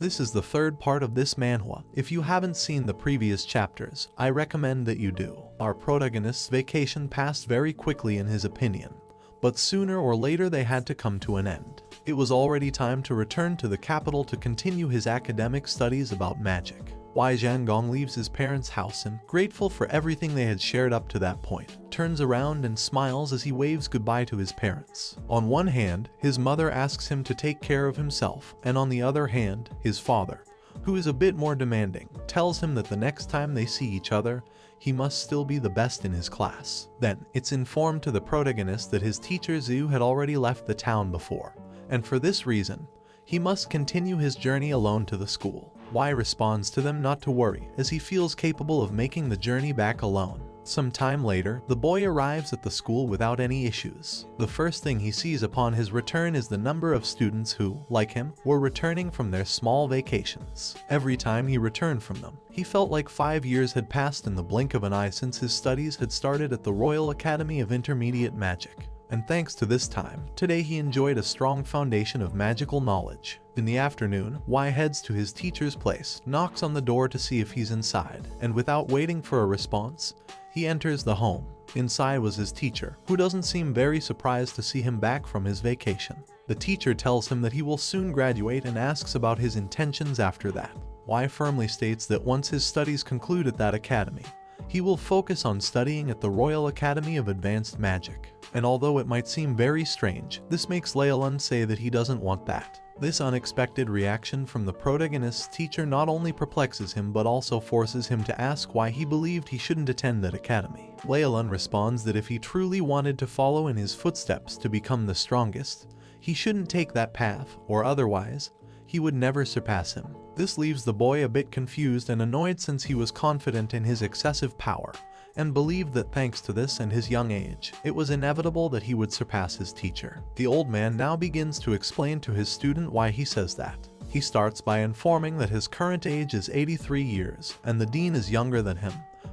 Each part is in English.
This is the third part of this manhwa. If you haven't seen the previous chapters, I recommend that you do. Our protagonist's vacation passed very quickly in his opinion, but sooner or later they had to come to an end. It was already time to return to the capital to continue his academic studies about magic. Zhang Gong leaves his parents' house and, grateful for everything they had shared up to that point, turns around and smiles as he waves goodbye to his parents. On one hand, his mother asks him to take care of himself, and on the other hand, his father, who is a bit more demanding, tells him that the next time they see each other, he must still be the best in his class. Then, it's informed to the protagonist that his teacher Zhu had already left the town before, and for this reason, he must continue his journey alone to the school. Y responds to them not to worry, as he feels capable of making the journey back alone. Some time later, the boy arrives at the school without any issues. The first thing he sees upon his return is the number of students who, like him, were returning from their small vacations. Every time he returned from them, he felt like 5 years had passed in the blink of an eye since his studies had started at the Royal Academy of Intermediate Magic. And thanks to this time, today he enjoyed a strong foundation of magical knowledge. In the afternoon, Y heads to his teacher's place, knocks on the door to see if he's inside, and without waiting for a response, he enters the home. Inside was his teacher, who doesn't seem very surprised to see him back from his vacation. The teacher tells him that he will soon graduate and asks about his intentions after that. Y firmly states that once his studies conclude at that academy, he will focus on studying at the Royal Academy of Advanced Magic. And although it might seem very strange, this makes Leolun say that he doesn't want that. This unexpected reaction from the protagonist's teacher not only perplexes him but also forces him to ask why he believed he shouldn't attend that academy. Leolun responds that if he truly wanted to follow in his footsteps to become the strongest, he shouldn't take that path, or otherwise, he would never surpass him. This leaves the boy a bit confused and annoyed since he was confident in his excessive power, and believed that thanks to this and his young age, it was inevitable that he would surpass his teacher. The old man now begins to explain to his student why he says that. He starts by informing that his current age is 83 years, and the dean is younger than him,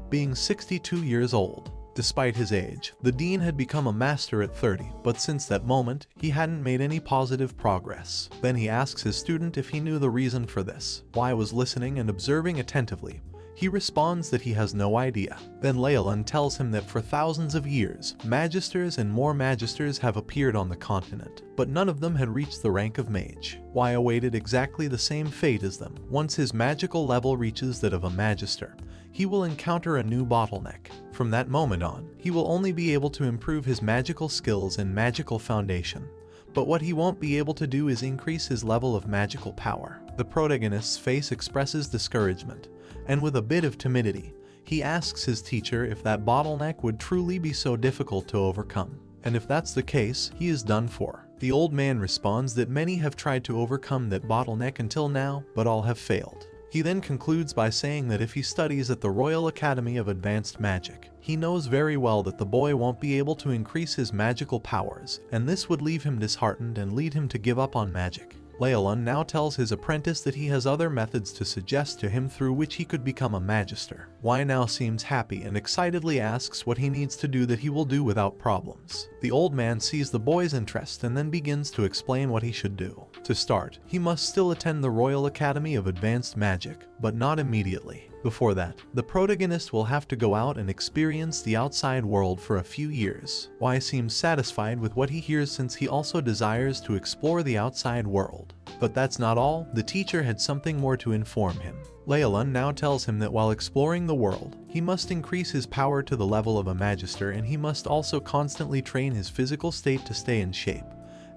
being 62 years old. Despite his age, the dean had become a master at 30, but since that moment, he hadn't made any positive progress. Then he asks his student if he knew the reason for this. Y was listening and observing attentively. He responds that he has no idea. Then Leolun tells him that for thousands of years, magisters and more magisters have appeared on the continent, but none of them had reached the rank of mage. Y awaited exactly the same fate as them. Once his magical level reaches that of a magister, he will encounter a new bottleneck. From that moment on, he will only be able to improve his magical skills and magical foundation. But what he won't be able to do is increase his level of magical power. The protagonist's face expresses discouragement, and with a bit of timidity, he asks his teacher if that bottleneck would truly be so difficult to overcome. And if that's the case, he is done for. The old man responds that many have tried to overcome that bottleneck until now, but all have failed. He then concludes by saying that if he studies at the Royal Academy of Advanced Magic, he knows very well that the boy won't be able to increase his magical powers, and this would leave him disheartened and lead him to give up on magic. Leolun now tells his apprentice that he has other methods to suggest to him through which he could become a magister. Y now seems happy and excitedly asks what he needs to do that he will do without problems. The old man sees the boy's interest and then begins to explain what he should do. To start, he must still attend the Royal Academy of Advanced Magic, but not immediately. Before that, the protagonist will have to go out and experience the outside world for a few years. Y seems satisfied with what he hears since he also desires to explore the outside world. But that's not all, the teacher had something more to inform him. Leolun now tells him that while exploring the world, he must increase his power to the level of a magister, and he must also constantly train his physical state to stay in shape.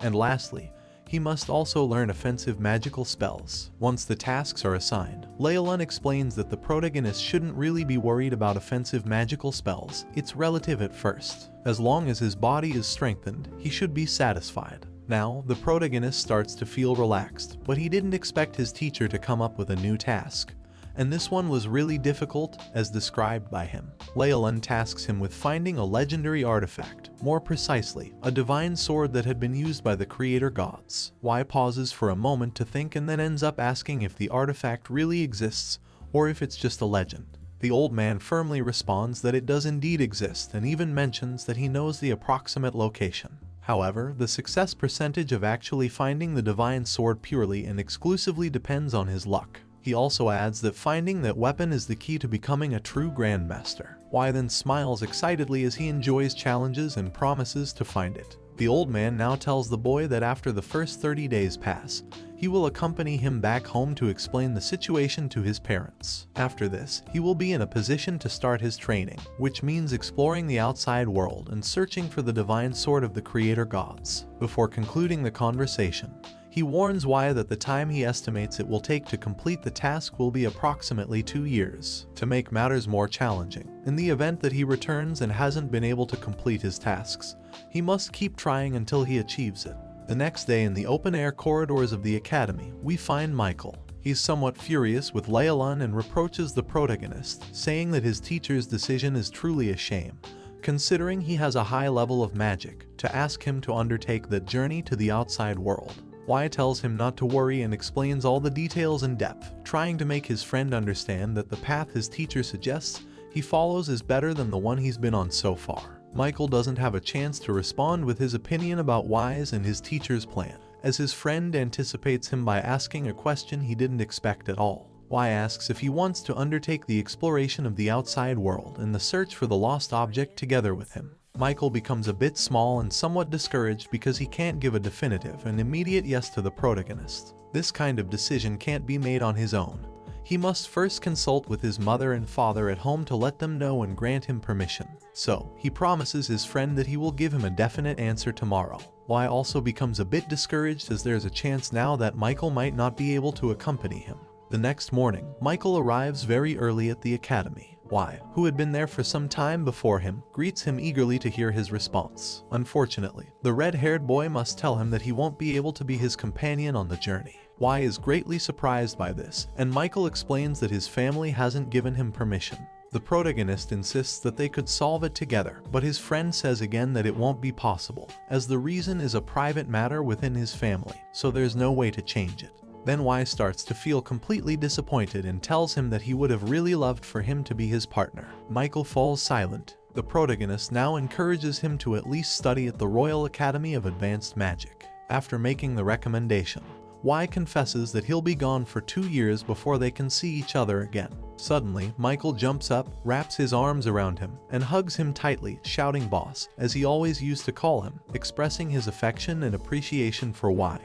And lastly, he must also learn offensive magical spells. Once the tasks are assigned, Leolun explains that the protagonist shouldn't really be worried about offensive magical spells. It's relative at first. As long as his body is strengthened, he should be satisfied. Now, the protagonist starts to feel relaxed, but he didn't expect his teacher to come up with a new task. And this one was really difficult, as described by him. Leolun tasks him with finding a legendary artifact, more precisely, a divine sword that had been used by the creator gods. Y pauses for a moment to think and then ends up asking if the artifact really exists, or if it's just a legend. The old man firmly responds that it does indeed exist and even mentions that he knows the approximate location. However, the success percentage of actually finding the divine sword purely and exclusively depends on his luck. He also adds that finding that weapon is the key to becoming a true Grand Master. Y then smiles excitedly as he enjoys challenges and promises to find it. The old man now tells the boy that after the first 30 days pass, he will accompany him back home to explain the situation to his parents. After this, he will be in a position to start his training, which means exploring the outside world and searching for the divine sword of the creator gods. Before concluding the conversation, he warns Y that the time he estimates it will take to complete the task will be approximately 2 years. To make matters more challenging, in the event that he returns and hasn't been able to complete his tasks, he must keep trying until he achieves it. The next day in the open-air corridors of the academy, we find Michael. He's somewhat furious with Leolun and reproaches the protagonist, saying that his teacher's decision is truly a shame, considering he has a high level of magic, to ask him to undertake the journey to the outside world. Y tells him not to worry and explains all the details in depth, trying to make his friend understand that the path his teacher suggests he follows is better than the one he's been on so far. Michael doesn't have a chance to respond with his opinion about Y's and his teacher's plan, as his friend anticipates him by asking a question he didn't expect at all. Y asks if he wants to undertake the exploration of the outside world and the search for the lost object together with him. Michael becomes a bit small and somewhat discouraged because he can't give a definitive and immediate yes to the protagonist. This kind of decision can't be made on his own. He must first consult with his mother and father at home to let them know and grant him permission. So, he promises his friend that he will give him a definite answer tomorrow. Y also becomes a bit discouraged as there's a chance now that Michael might not be able to accompany him. The next morning, Michael arrives very early at the academy. Y, who had been there for some time before him, greets him eagerly to hear his response. Unfortunately, the red-haired boy must tell him that he won't be able to be his companion on the journey. Y is greatly surprised by this, and Michael explains that his family hasn't given him permission. The protagonist insists that they could solve it together, but his friend says again that it won't be possible, as the reason is a private matter within his family, so there's no way to change it. Then Y starts to feel completely disappointed and tells him that he would have really loved for him to be his partner. Michael falls silent. The protagonist now encourages him to at least study at the Royal Academy of Advanced Magic. After making the recommendation, Y confesses that he'll be gone for 2 years before they can see each other again. Suddenly, Michael jumps up, wraps his arms around him, and hugs him tightly, shouting "boss," as he always used to call him, expressing his affection and appreciation for Y,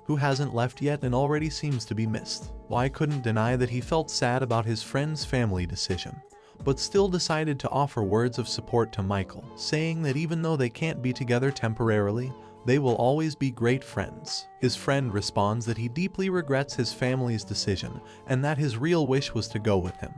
who hasn't left yet and already seems to be missed. Y couldn't deny that he felt sad about his friend's family decision, but still decided to offer words of support to Michael, saying that even though they can't be together temporarily, they will always be great friends. His friend responds that he deeply regrets his family's decision and that his real wish was to go with him,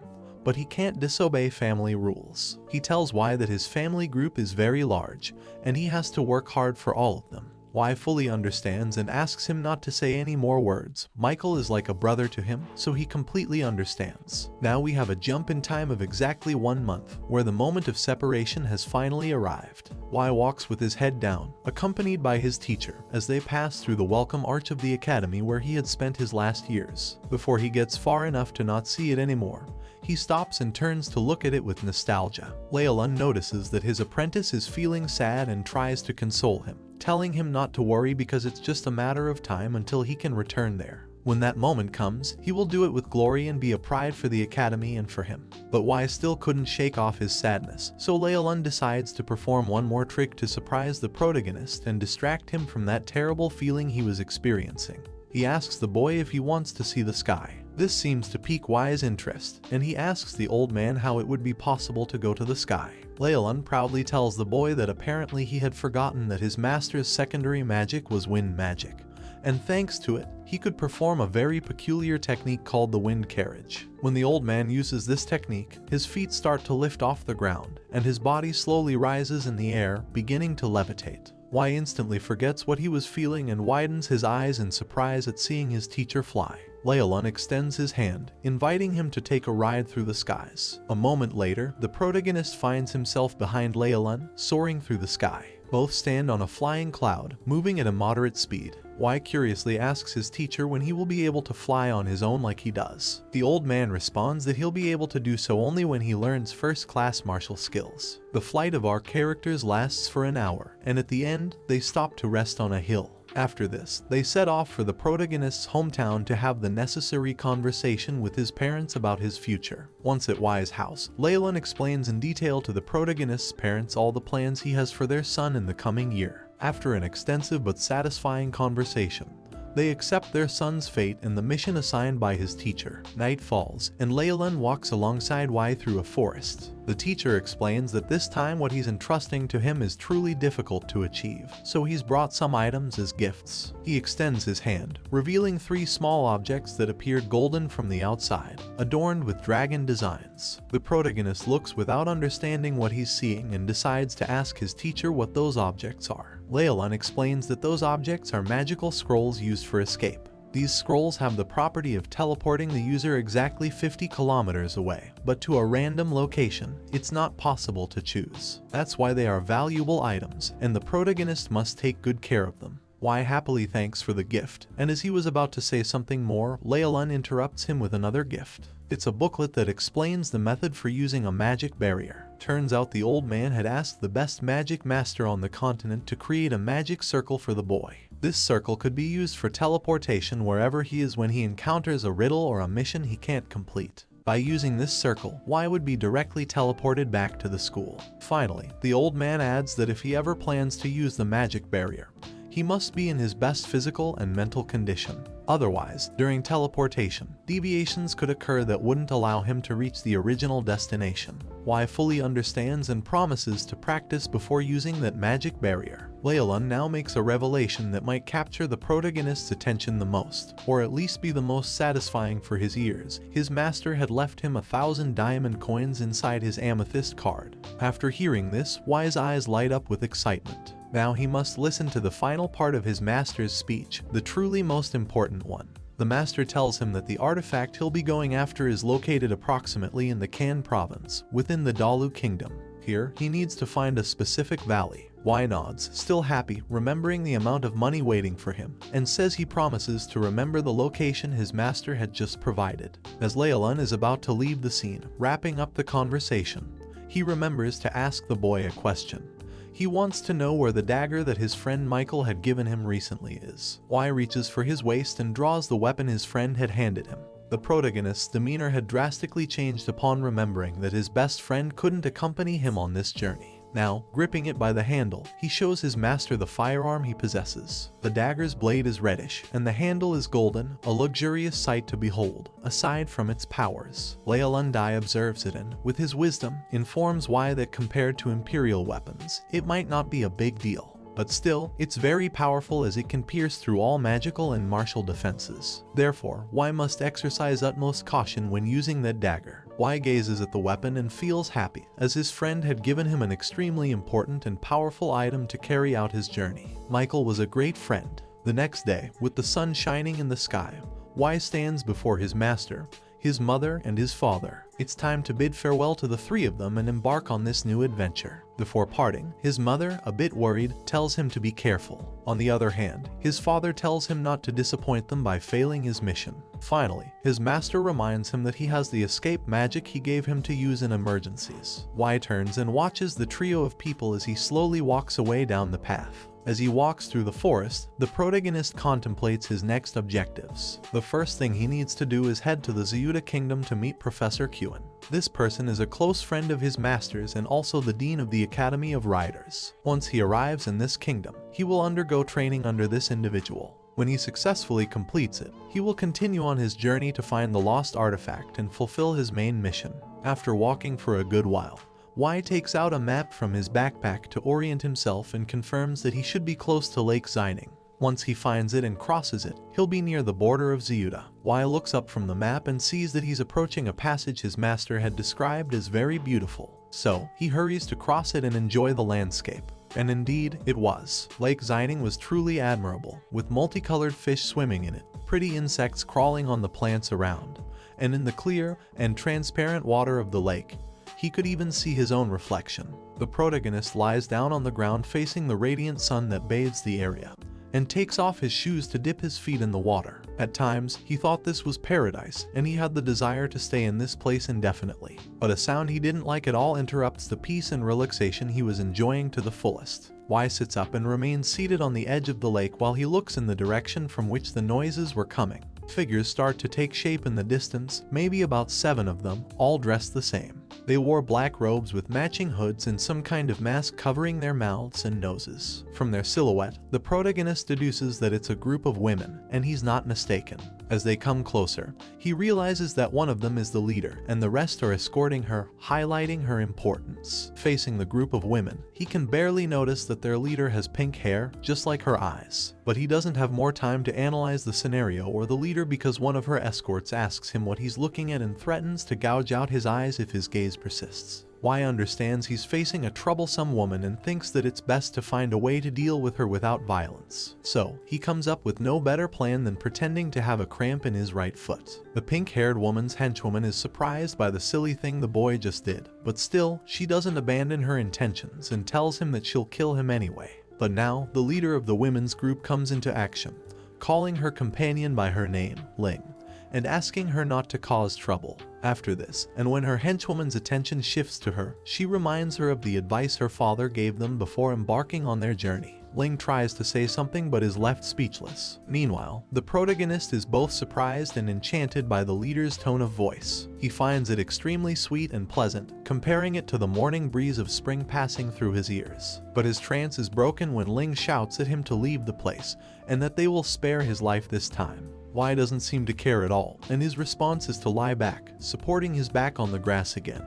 but he can't disobey family rules. He tells Y that his family group is very large and he has to work hard for all of them. Y fully understands and asks him not to say any more words. Michael is like a brother to him, so he completely understands. Now we have a jump in time of exactly 1 month, where the moment of separation has finally arrived. Y walks with his head down, accompanied by his teacher, as they pass through the welcome arch of the academy where he had spent his last years. Before he gets far enough to not see it anymore, he stops and turns to look at it with nostalgia. Leolun notices that his apprentice is feeling sad and tries to console him, telling him not to worry because it's just a matter of time until he can return there. When that moment comes, he will do it with glory and be a pride for the academy and for him. But Y still couldn't shake off his sadness, so Leolun decides to perform one more trick to surprise the protagonist and distract him from that terrible feeling he was experiencing. He asks the boy if he wants to see the sky. This seems to pique Y's interest, and he asks the old man how it would be possible to go to the sky. Leolun proudly tells the boy that apparently he had forgotten that his master's secondary magic was wind magic, and thanks to it, he could perform a very peculiar technique called the wind carriage. When the old man uses this technique, his feet start to lift off the ground, and his body slowly rises in the air, beginning to levitate. Y instantly forgets what he was feeling and widens his eyes in surprise at seeing his teacher fly. Leolun extends his hand, inviting him to take a ride through the skies. A moment later, the protagonist finds himself behind Leolun, soaring through the sky. Both stand on a flying cloud, moving at a moderate speed. Y curiously asks his teacher when he will be able to fly on his own like he does. The old man responds that he'll be able to do so only when he learns first-class martial skills. The flight of our characters lasts for an hour, and at the end, they stop to rest on a hill. After this, they set off for the protagonist's hometown to have the necessary conversation with his parents about his future. Once at Y's house, Leyland explains in detail to the protagonist's parents all the plans he has for their son in the coming year. After an extensive but satisfying conversation, they accept their son's fate and the mission assigned by his teacher. Night falls, and Leyland walks alongside Y through a forest. The teacher explains that this time what he's entrusting to him is truly difficult to achieve, so he's brought some items as gifts. He extends his hand, revealing 3 small objects that appeared golden from the outside, adorned with dragon designs. The protagonist looks without understanding what he's seeing and decides to ask his teacher what those objects are. Leyland explains that those objects are magical scrolls used for escape. These scrolls have the property of teleporting the user exactly 50 kilometers away, but to a random location it's not possible to choose. That's why they are valuable items, and the protagonist must take good care of them. Y happily thanks for the gift, and as he was about to say something more, Leyland interrupts him with another gift. It's a booklet that explains the method for using a magic barrier. Turns out the old man had asked the best magic master on the continent to create a magic circle for the boy. This circle could be used for teleportation wherever he is when he encounters a riddle or a mission he can't complete. By using this circle, Y would be directly teleported back to the school. Finally, the old man adds that if he ever plans to use the magic barrier, he must be in his best physical and mental condition. Otherwise, during teleportation, deviations could occur that wouldn't allow him to reach the original destination. Y fully understands and promises to practice before using that magic barrier. Leyland now makes a revelation that might capture the protagonist's attention the most, or at least be the most satisfying for his ears. His master had left him 1,000 diamond coins inside his amethyst card. After hearing this, Y's eyes light up with excitement. Now he must listen to the final part of his master's speech, the truly most important one. The master tells him that the artifact he'll be going after is located approximately in the Kan province, within the Dalu kingdom. Here, he needs to find a specific valley. Y nods, still happy, remembering the amount of money waiting for him, and says he promises to remember the location his master had just provided. As Leyland is about to leave the scene, wrapping up the conversation, he remembers to ask the boy a question. He wants to know where the dagger that his friend Michael had given him recently is. Y reaches for his waist and draws the weapon his friend had handed him. The protagonist's demeanor had drastically changed upon remembering that his best friend couldn't accompany him on this journey. Now, gripping it by the handle, he shows his master the firearm he possesses. The dagger's blade is reddish, and the handle is golden, a luxurious sight to behold, aside from its powers. Leyland observes it and, with his wisdom, informs Y that compared to imperial weapons, it might not be a big deal. But still, it's very powerful as it can pierce through all magical and martial defenses. Therefore, Y must exercise utmost caution when using that dagger. Y gazes at the weapon and feels happy, as his friend had given him an extremely important and powerful item to carry out his journey. Michael was a great friend. The next day, with the sun shining in the sky, Y stands before his master, his mother, and his father. It's time to bid farewell to the 3 of them and embark on this new adventure. Before parting, his mother, a bit worried, tells him to be careful. On the other hand, his father tells him not to disappoint them by failing his mission. Finally, his master reminds him that he has the escape magic he gave him to use in emergencies. Y turns and watches the trio of people as he slowly walks away down the path. As he walks through the forest, the protagonist contemplates his next objectives. The first thing he needs to do is head to the Ziyuda Kingdom to meet Professor Quen. This person is a close friend of his master's and also the Dean of the Academy of Riders. Once he arrives in this kingdom, he will undergo training under this individual. When he successfully completes it, he will continue on his journey to find the lost artifact and fulfill his main mission. After walking for a good while, Y takes out a map from his backpack to orient himself and confirms that he should be close to Lake Xining. Once he finds it and crosses it, he'll be near the border of Ziyuda. Y looks up from the map and sees that he's approaching a passage his master had described as very beautiful. So, he hurries to cross it and enjoy the landscape. And indeed, it was. Lake Xining was truly admirable, with multicolored fish swimming in it, pretty insects crawling on the plants around, and in the clear and transparent water of the lake, he could even see his own reflection. The protagonist lies down on the ground facing the radiant sun that bathes the area, and takes off his shoes to dip his feet in the water. At times, he thought this was paradise, and he had the desire to stay in this place indefinitely. But a sound he didn't like at all interrupts the peace and relaxation he was enjoying to the fullest. Y sits up and remains seated on the edge of the lake while he looks in the direction from which the noises were coming. Figures start to take shape in the distance, maybe about 7 of them, all dressed the same. They wore black robes with matching hoods and some kind of mask covering their mouths and noses. From their silhouette, the protagonist deduces that it's a group of women, and he's not mistaken. As they come closer, he realizes that one of them is the leader, and the rest are escorting her, highlighting her importance. Facing the group of women, he can barely notice that their leader has pink hair, just like her eyes. But he doesn't have more time to analyze the scenario or the leader because one of her escorts asks him what he's looking at and threatens to gouge out his eyes if his gaze persists. Y understands he's facing a troublesome woman and thinks that it's best to find a way to deal with her without violence. So, he comes up with no better plan than pretending to have a cramp in his right foot. The pink-haired woman's henchwoman is surprised by the silly thing the boy just did, but still, she doesn't abandon her intentions and tells him that she'll kill him anyway. But now, the leader of the women's group comes into action, calling her companion by her name, Ling, and asking her not to cause trouble. After this, and when her henchwoman's attention shifts to her, she reminds her of the advice her father gave them before embarking on their journey. Ling tries to say something but is left speechless. Meanwhile, the protagonist is both surprised and enchanted by the leader's tone of voice. He finds it extremely sweet and pleasant, comparing it to the morning breeze of spring passing through his ears. But his trance is broken when Ling shouts at him to leave the place, and that they will spare his life this time. Y doesn't seem to care at all, and his response is to lie back, supporting his back on the grass again,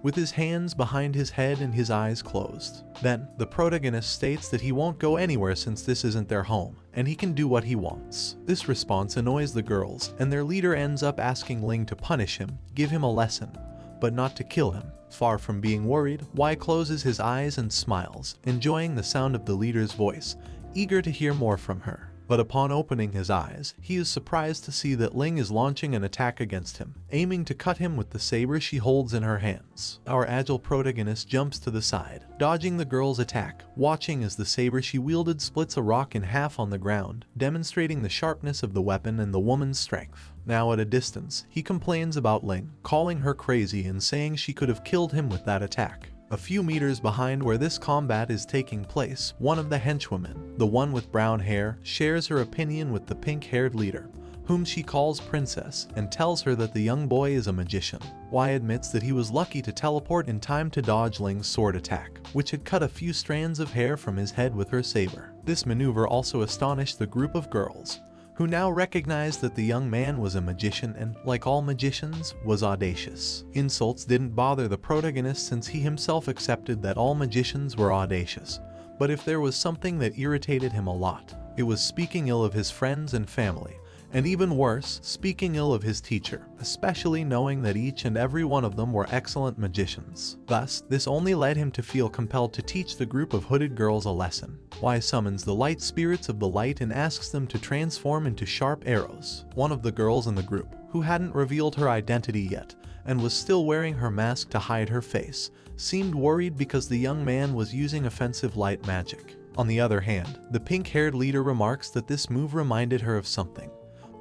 with his hands behind his head and his eyes closed. Then, the protagonist states that he won't go anywhere since this isn't their home, and he can do what he wants. This response annoys the girls, and their leader ends up asking Ling to punish him, give him a lesson, but not to kill him. Far from being worried, Y closes his eyes and smiles, enjoying the sound of the leader's voice, eager to hear more from her. But upon opening his eyes, he is surprised to see that Ling is launching an attack against him, aiming to cut him with the saber she holds in her hands. Our agile protagonist jumps to the side, dodging the girl's attack, watching as the saber she wielded splits a rock in half on the ground, demonstrating the sharpness of the weapon and the woman's strength. Now at a distance, he complains about Ling, calling her crazy and saying she could have killed him with that attack. A few meters behind where this combat is taking place, one of the henchwomen, the one with brown hair, shares her opinion with the pink-haired leader, whom she calls Princess, and tells her that the young boy is a magician. Y admits that he was lucky to teleport in time to dodge Ling's sword attack, which had cut a few strands of hair from his head with her saber. This maneuver also astonished the group of girls, who now recognized that the young man was a magician and, like all magicians, was audacious. Insults didn't bother the protagonist since he himself accepted that all magicians were audacious. But if there was something that irritated him a lot, it was speaking ill of his friends and family, and even worse, speaking ill of his teacher, especially knowing that each and every one of them were excellent magicians. Thus, this only led him to feel compelled to teach the group of hooded girls a lesson. Y summons the light spirits of the light and asks them to transform into sharp arrows. One of the girls in the group, who hadn't revealed her identity yet, and was still wearing her mask to hide her face, seemed worried because the young man was using offensive light magic. On the other hand, the pink-haired leader remarks that this move reminded her of something.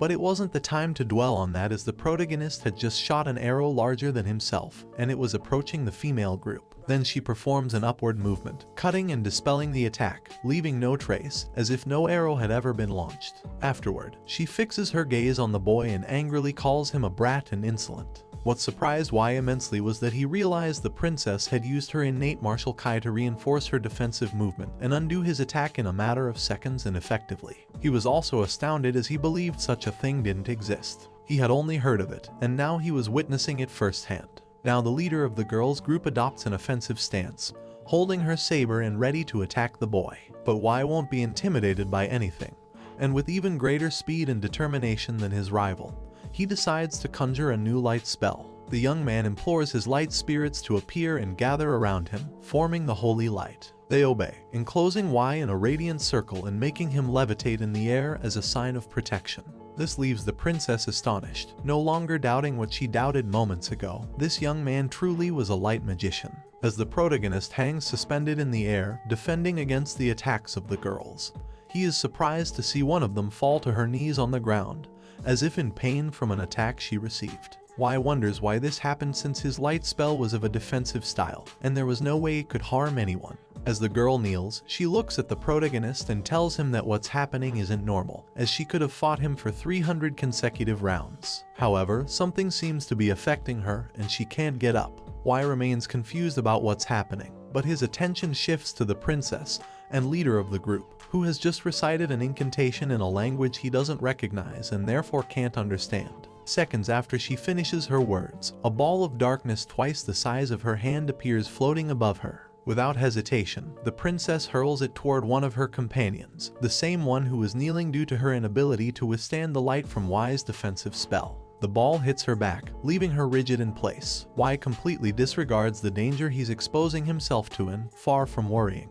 But it wasn't the time to dwell on that, as the protagonist had just shot an arrow larger than himself, and it was approaching the female group. Then she performs an upward movement, cutting and dispelling the attack, leaving no trace, as if no arrow had ever been launched. Afterward, she fixes her gaze on the boy and angrily calls him a brat and insolent. What surprised Y immensely was that he realized the princess had used her innate martial kai to reinforce her defensive movement and undo his attack in a matter of seconds and effectively. He was also astounded as he believed such a thing didn't exist. He had only heard of it, and now he was witnessing it firsthand. Now the leader of the girls' group adopts an offensive stance, holding her saber and ready to attack the boy. But Y won't be intimidated by anything, and with even greater speed and determination than his rival, he decides to conjure a new light spell. The young man implores his light spirits to appear and gather around him, forming the holy light. They obey, enclosing Y in a radiant circle and making him levitate in the air as a sign of protection. This leaves the princess astonished, no longer doubting what she doubted moments ago. This young man truly was a light magician. As the protagonist hangs suspended in the air, defending against the attacks of the girls, He is surprised to see one of them fall to her knees on the ground, as if in pain from an attack she received. Y wonders why this happened since his light spell was of a defensive style, and there was no way it could harm anyone. As the girl kneels, she looks at the protagonist and tells him that what's happening isn't normal, as she could have fought him for 300 consecutive rounds. However, something seems to be affecting her and she can't get up. Y remains confused about what's happening, but his attention shifts to the princess and leader of the group, who has just recited an incantation in a language he doesn't recognize and therefore can't understand. Seconds after she finishes her words, a ball of darkness twice the size of her hand appears floating above her. Without hesitation, the princess hurls it toward one of her companions, the same one who was kneeling due to her inability to withstand the light from Y's defensive spell. The ball hits her back, leaving her rigid in place. Y completely disregards the danger he's exposing himself to and, far from worrying,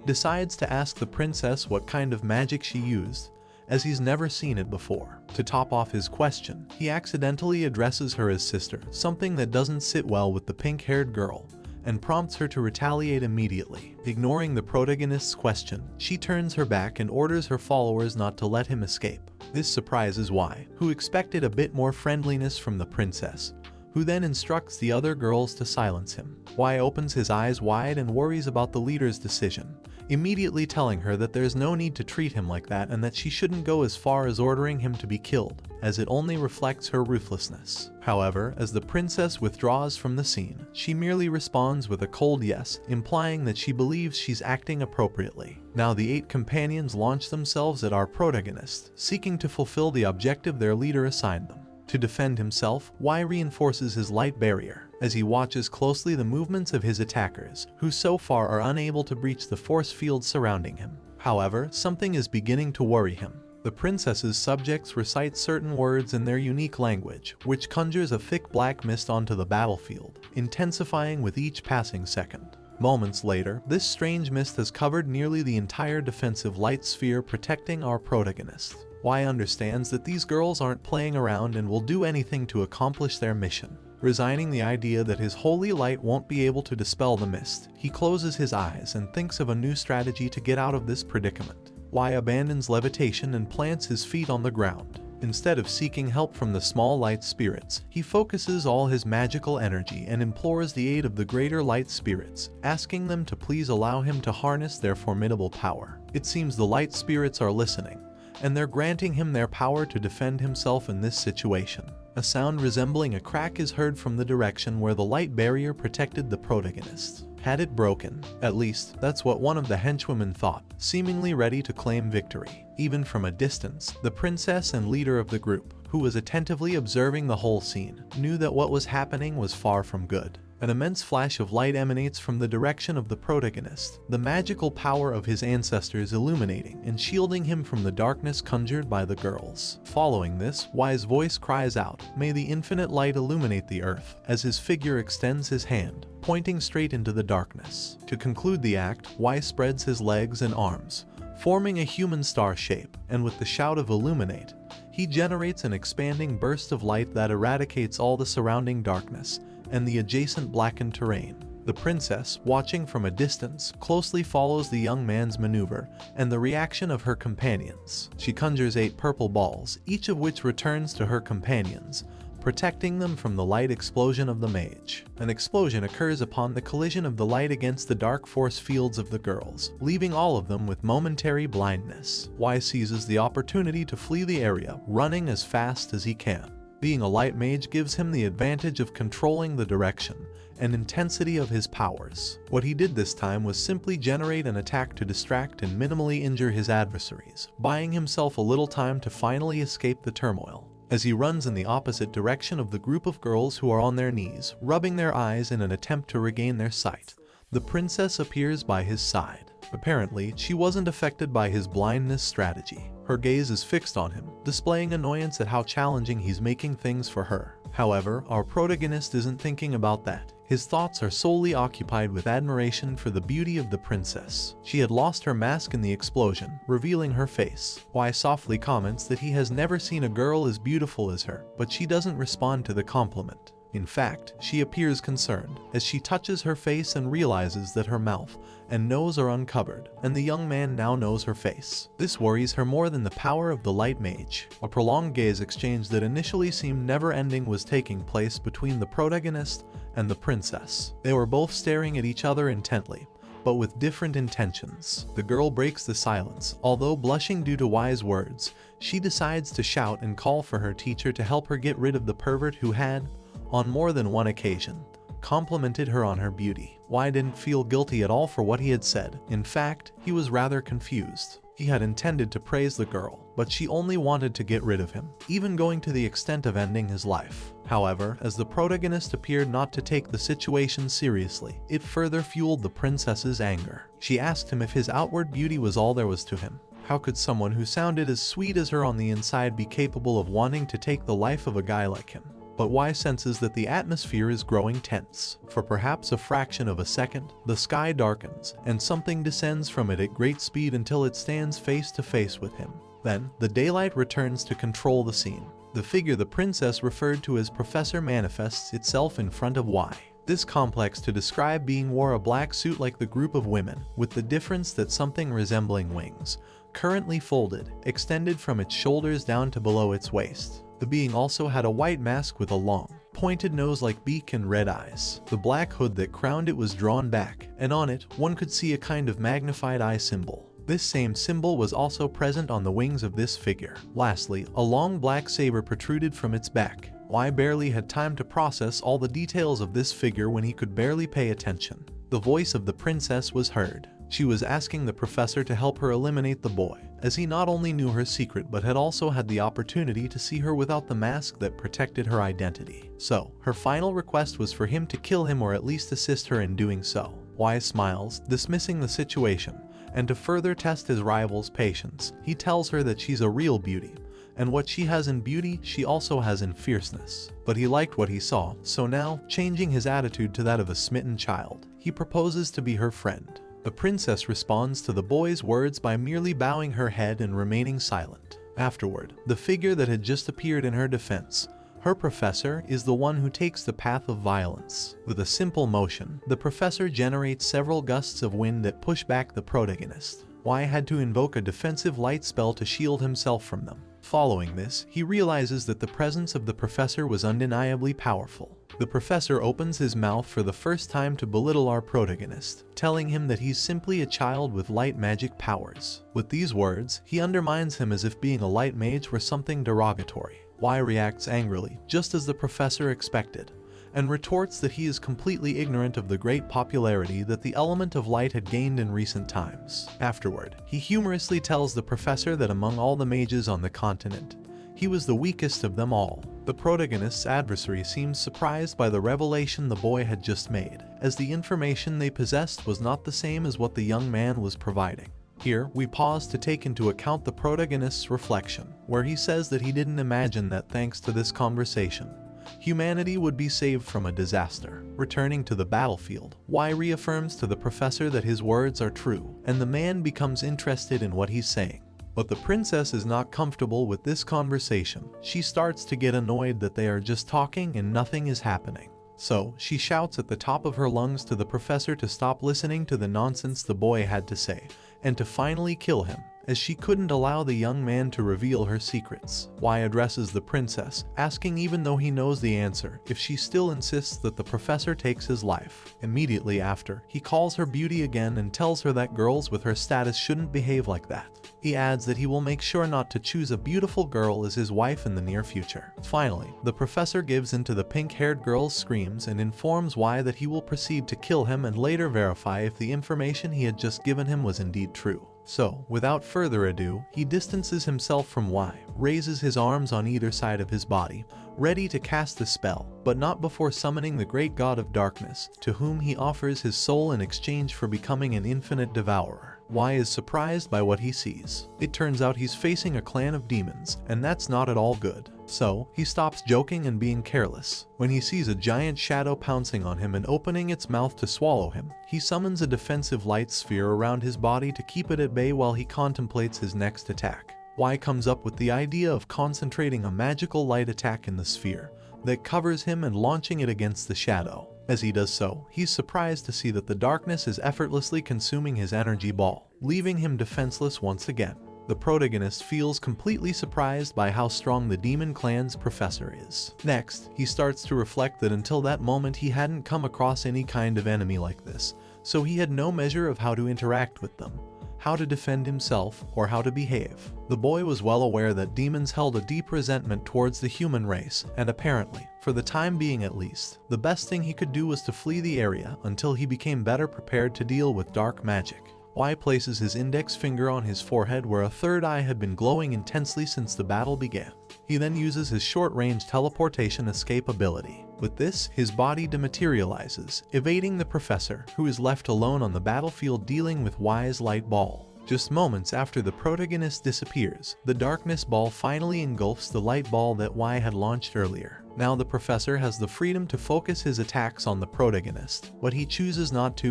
decides to ask the princess what kind of magic she used, as he's never seen it before. To top off his question, he accidentally addresses her as sister, something that doesn't sit well with the pink-haired girl, and prompts her to retaliate immediately. Ignoring the protagonist's question, she turns her back and orders her followers not to let him escape. This surprises Y, who expected a bit more friendliness from the princess, who then instructs the other girls to silence him. Y opens his eyes wide and worries about the leader's decision, immediately telling her that there's no need to treat him like that and that she shouldn't go as far as ordering him to be killed, as it only reflects her ruthlessness. However, as the princess withdraws from the scene, she merely responds with a cold yes, implying that she believes she's acting appropriately. Now the 8 companions launch themselves at our protagonist, seeking to fulfill the objective their leader assigned them. To defend himself, Y reinforces his light barrier, as he watches closely the movements of his attackers, who so far are unable to breach the force field surrounding him. However, something is beginning to worry him. The princess's subjects recite certain words in their unique language, which conjures a thick black mist onto the battlefield, intensifying with each passing second. Moments later, this strange mist has covered nearly the entire defensive light sphere protecting our protagonist. Y understands that these girls aren't playing around and will do anything to accomplish their mission. Resigning the idea that his holy light won't be able to dispel the mist, he closes his eyes and thinks of a new strategy to get out of this predicament. Y abandons levitation and plants his feet on the ground. Instead of seeking help from the small light spirits, he focuses all his magical energy and implores the aid of the greater light spirits, asking them to please allow him to harness their formidable power. It seems the light spirits are listening, and they're granting him their power to defend himself in this situation. A sound resembling a crack is heard from the direction where the light barrier protected the protagonist. Had it broken? At least, that's what one of the henchwomen thought, seemingly ready to claim victory. Even from a distance, the princess and leader of the group, who was attentively observing the whole scene, knew that what was happening was far from good. An immense flash of light emanates from the direction of the protagonist, the magical power of his ancestors illuminating and shielding him from the darkness conjured by the girls. Following this, Y's voice cries out, "May the infinite light illuminate the earth," as his figure extends his hand, pointing straight into the darkness. To conclude the act, Y spreads his legs and arms, forming a human star shape, and with the shout of "Illuminate," he generates an expanding burst of light that eradicates all the surrounding darkness and the adjacent blackened terrain. The princess, watching from a distance, closely follows the young man's maneuver and the reaction of her companions. She conjures 8 purple balls, each of which returns to her companions, protecting them from the light explosion of the mage. An explosion occurs upon the collision of the light against the dark force fields of the girls, leaving all of them with momentary blindness. Y seizes the opportunity to flee the area, running as fast as he can. Being a light mage gives him the advantage of controlling the direction and intensity of his powers. What he did this time was simply generate an attack to distract and minimally injure his adversaries, buying himself a little time to finally escape the turmoil. As he runs in the opposite direction of the group of girls who are on their knees, rubbing their eyes in an attempt to regain their sight, the princess appears by his side. Apparently, she wasn't affected by his blindness strategy. Her gaze is fixed on him, displaying annoyance at how challenging he's making things for her. However, our protagonist isn't thinking about that. His thoughts are solely occupied with admiration for the beauty of the princess. She had lost her mask in the explosion, revealing her face. Y softly comments that he has never seen a girl as beautiful as her, but she doesn't respond to the compliment. In fact, she appears concerned as she touches her face and realizes that her mouth and nose are uncovered, and the young man now knows her face. This worries her more than the power of the light mage. A prolonged gaze exchange that initially seemed never-ending was taking place between the protagonist and the princess. They were both staring at each other intently, but with different intentions. The girl breaks the silence. Although blushing due to wise words, she decides to shout and call for her teacher to help her get rid of the pervert who had, on more than one occasion, complimented her on her beauty. Why didn't feel guilty at all for what he had said. In fact, he was rather confused. He had intended to praise the girl, but she only wanted to get rid of him, even going to the extent of ending his life. However, as the protagonist appeared not to take the situation seriously, it further fueled the princess's anger. She asked him if his outward beauty was all there was to him. How could someone who sounded as sweet as her on the inside be capable of wanting to take the life of a guy like him? But Y senses that the atmosphere is growing tense. For perhaps a fraction of a second, the sky darkens, and something descends from it at great speed until it stands face to face with him. Then, the daylight returns to control the scene. The figure the princess referred to as Professor manifests itself in front of Y. This complex to describe being wore a black suit like the group of women, with the difference that something resembling wings, currently folded, extended from its shoulders down to below its waist. The being also had a white mask with a long, pointed nose like beak and red eyes. The black hood that crowned it was drawn back, and on it, one could see a kind of magnified eye symbol. This same symbol was also present on the wings of this figure. Lastly, a long black saber protruded from its back. Y barely had time to process all the details of this figure when he could barely pay attention. The voice of the princess was heard. She was asking the professor to help her eliminate the boy, as he not only knew her secret but had also had the opportunity to see her without the mask that protected her identity. So, her final request was for him to kill him or at least assist her in doing so. Y smiles, dismissing the situation, and to further test his rival's patience, he tells her that she's a real beauty, and what she has in beauty, she also has in fierceness. But he liked what he saw, so now, changing his attitude to that of a smitten child, he proposes to be her friend. The princess responds to the boy's words by merely bowing her head and remaining silent. Afterward, the figure that had just appeared in her defense, her professor, is the one who takes the path of violence. With a simple motion, the professor generates several gusts of wind that push back the protagonist. Y had to invoke a defensive light spell to shield himself from them. Following this, he realizes that the presence of the professor was undeniably powerful. The professor opens his mouth for the first time to belittle our protagonist, telling him that he's simply a child with light magic powers. With these words, he undermines him as if being a light mage were something derogatory. Y reacts angrily, just as the professor expected, and retorts that he is completely ignorant of the great popularity that the element of light had gained in recent times. Afterward, he humorously tells the professor that among all the mages on the continent, he was the weakest of them all. The protagonist's adversary seems surprised by the revelation the boy had just made, as the information they possessed was not the same as what the young man was providing. Here, we pause to take into account the protagonist's reflection, where he says that he didn't imagine that thanks to this conversation, humanity would be saved from a disaster. Returning to the battlefield, Y reaffirms to the professor that his words are true, and the man becomes interested in what he's saying. But the princess is not comfortable with this conversation. She starts to get annoyed that they are just talking and nothing is happening. So, she shouts at the top of her lungs to the professor to stop listening to the nonsense the boy had to say, and to finally kill him, as she couldn't allow the young man to reveal her secrets. Y addresses the princess, asking even though he knows the answer, if she still insists that the professor takes his life. Immediately after, he calls her beauty again and tells her that girls with her status shouldn't behave like that. He adds that he will make sure not to choose a beautiful girl as his wife in the near future. Finally, the professor gives in to the pink-haired girl's screams and informs Y that he will proceed to kill him and later verify if the information he had just given him was indeed true. So, without further ado, he distances himself from Y, raises his arms on either side of his body, ready to cast the spell, but not before summoning the great god of darkness, to whom he offers his soul in exchange for becoming an infinite devourer. Y is surprised by what he sees. It turns out he's facing a clan of demons, and that's not at all good. So, he stops joking and being careless. When he sees a giant shadow pouncing on him and opening its mouth to swallow him, he summons a defensive light sphere around his body to keep it at bay while he contemplates his next attack. Y comes up with the idea of concentrating a magical light attack in the sphere, that covers him and launching it against the shadow. As he does so, he's surprised to see that the darkness is effortlessly consuming his energy ball, leaving him defenseless once again. The protagonist feels completely surprised by how strong the demon clan's professor is. Next, he starts to reflect that until that moment he hadn't come across any kind of enemy like this, so he had no measure of how to interact with them, how to defend himself, or how to behave. The boy was well aware that demons held a deep resentment towards the human race, and apparently, for the time being at least, the best thing he could do was to flee the area until he became better prepared to deal with dark magic. Y places his index finger on his forehead where a third eye had been glowing intensely since the battle began. He then uses his short-range teleportation escape ability. With this, his body dematerializes, evading the professor, who is left alone on the battlefield dealing with Y's light ball. Just moments after the protagonist disappears, the darkness ball finally engulfs the light ball that Y had launched earlier. Now the professor has the freedom to focus his attacks on the protagonist, but he chooses not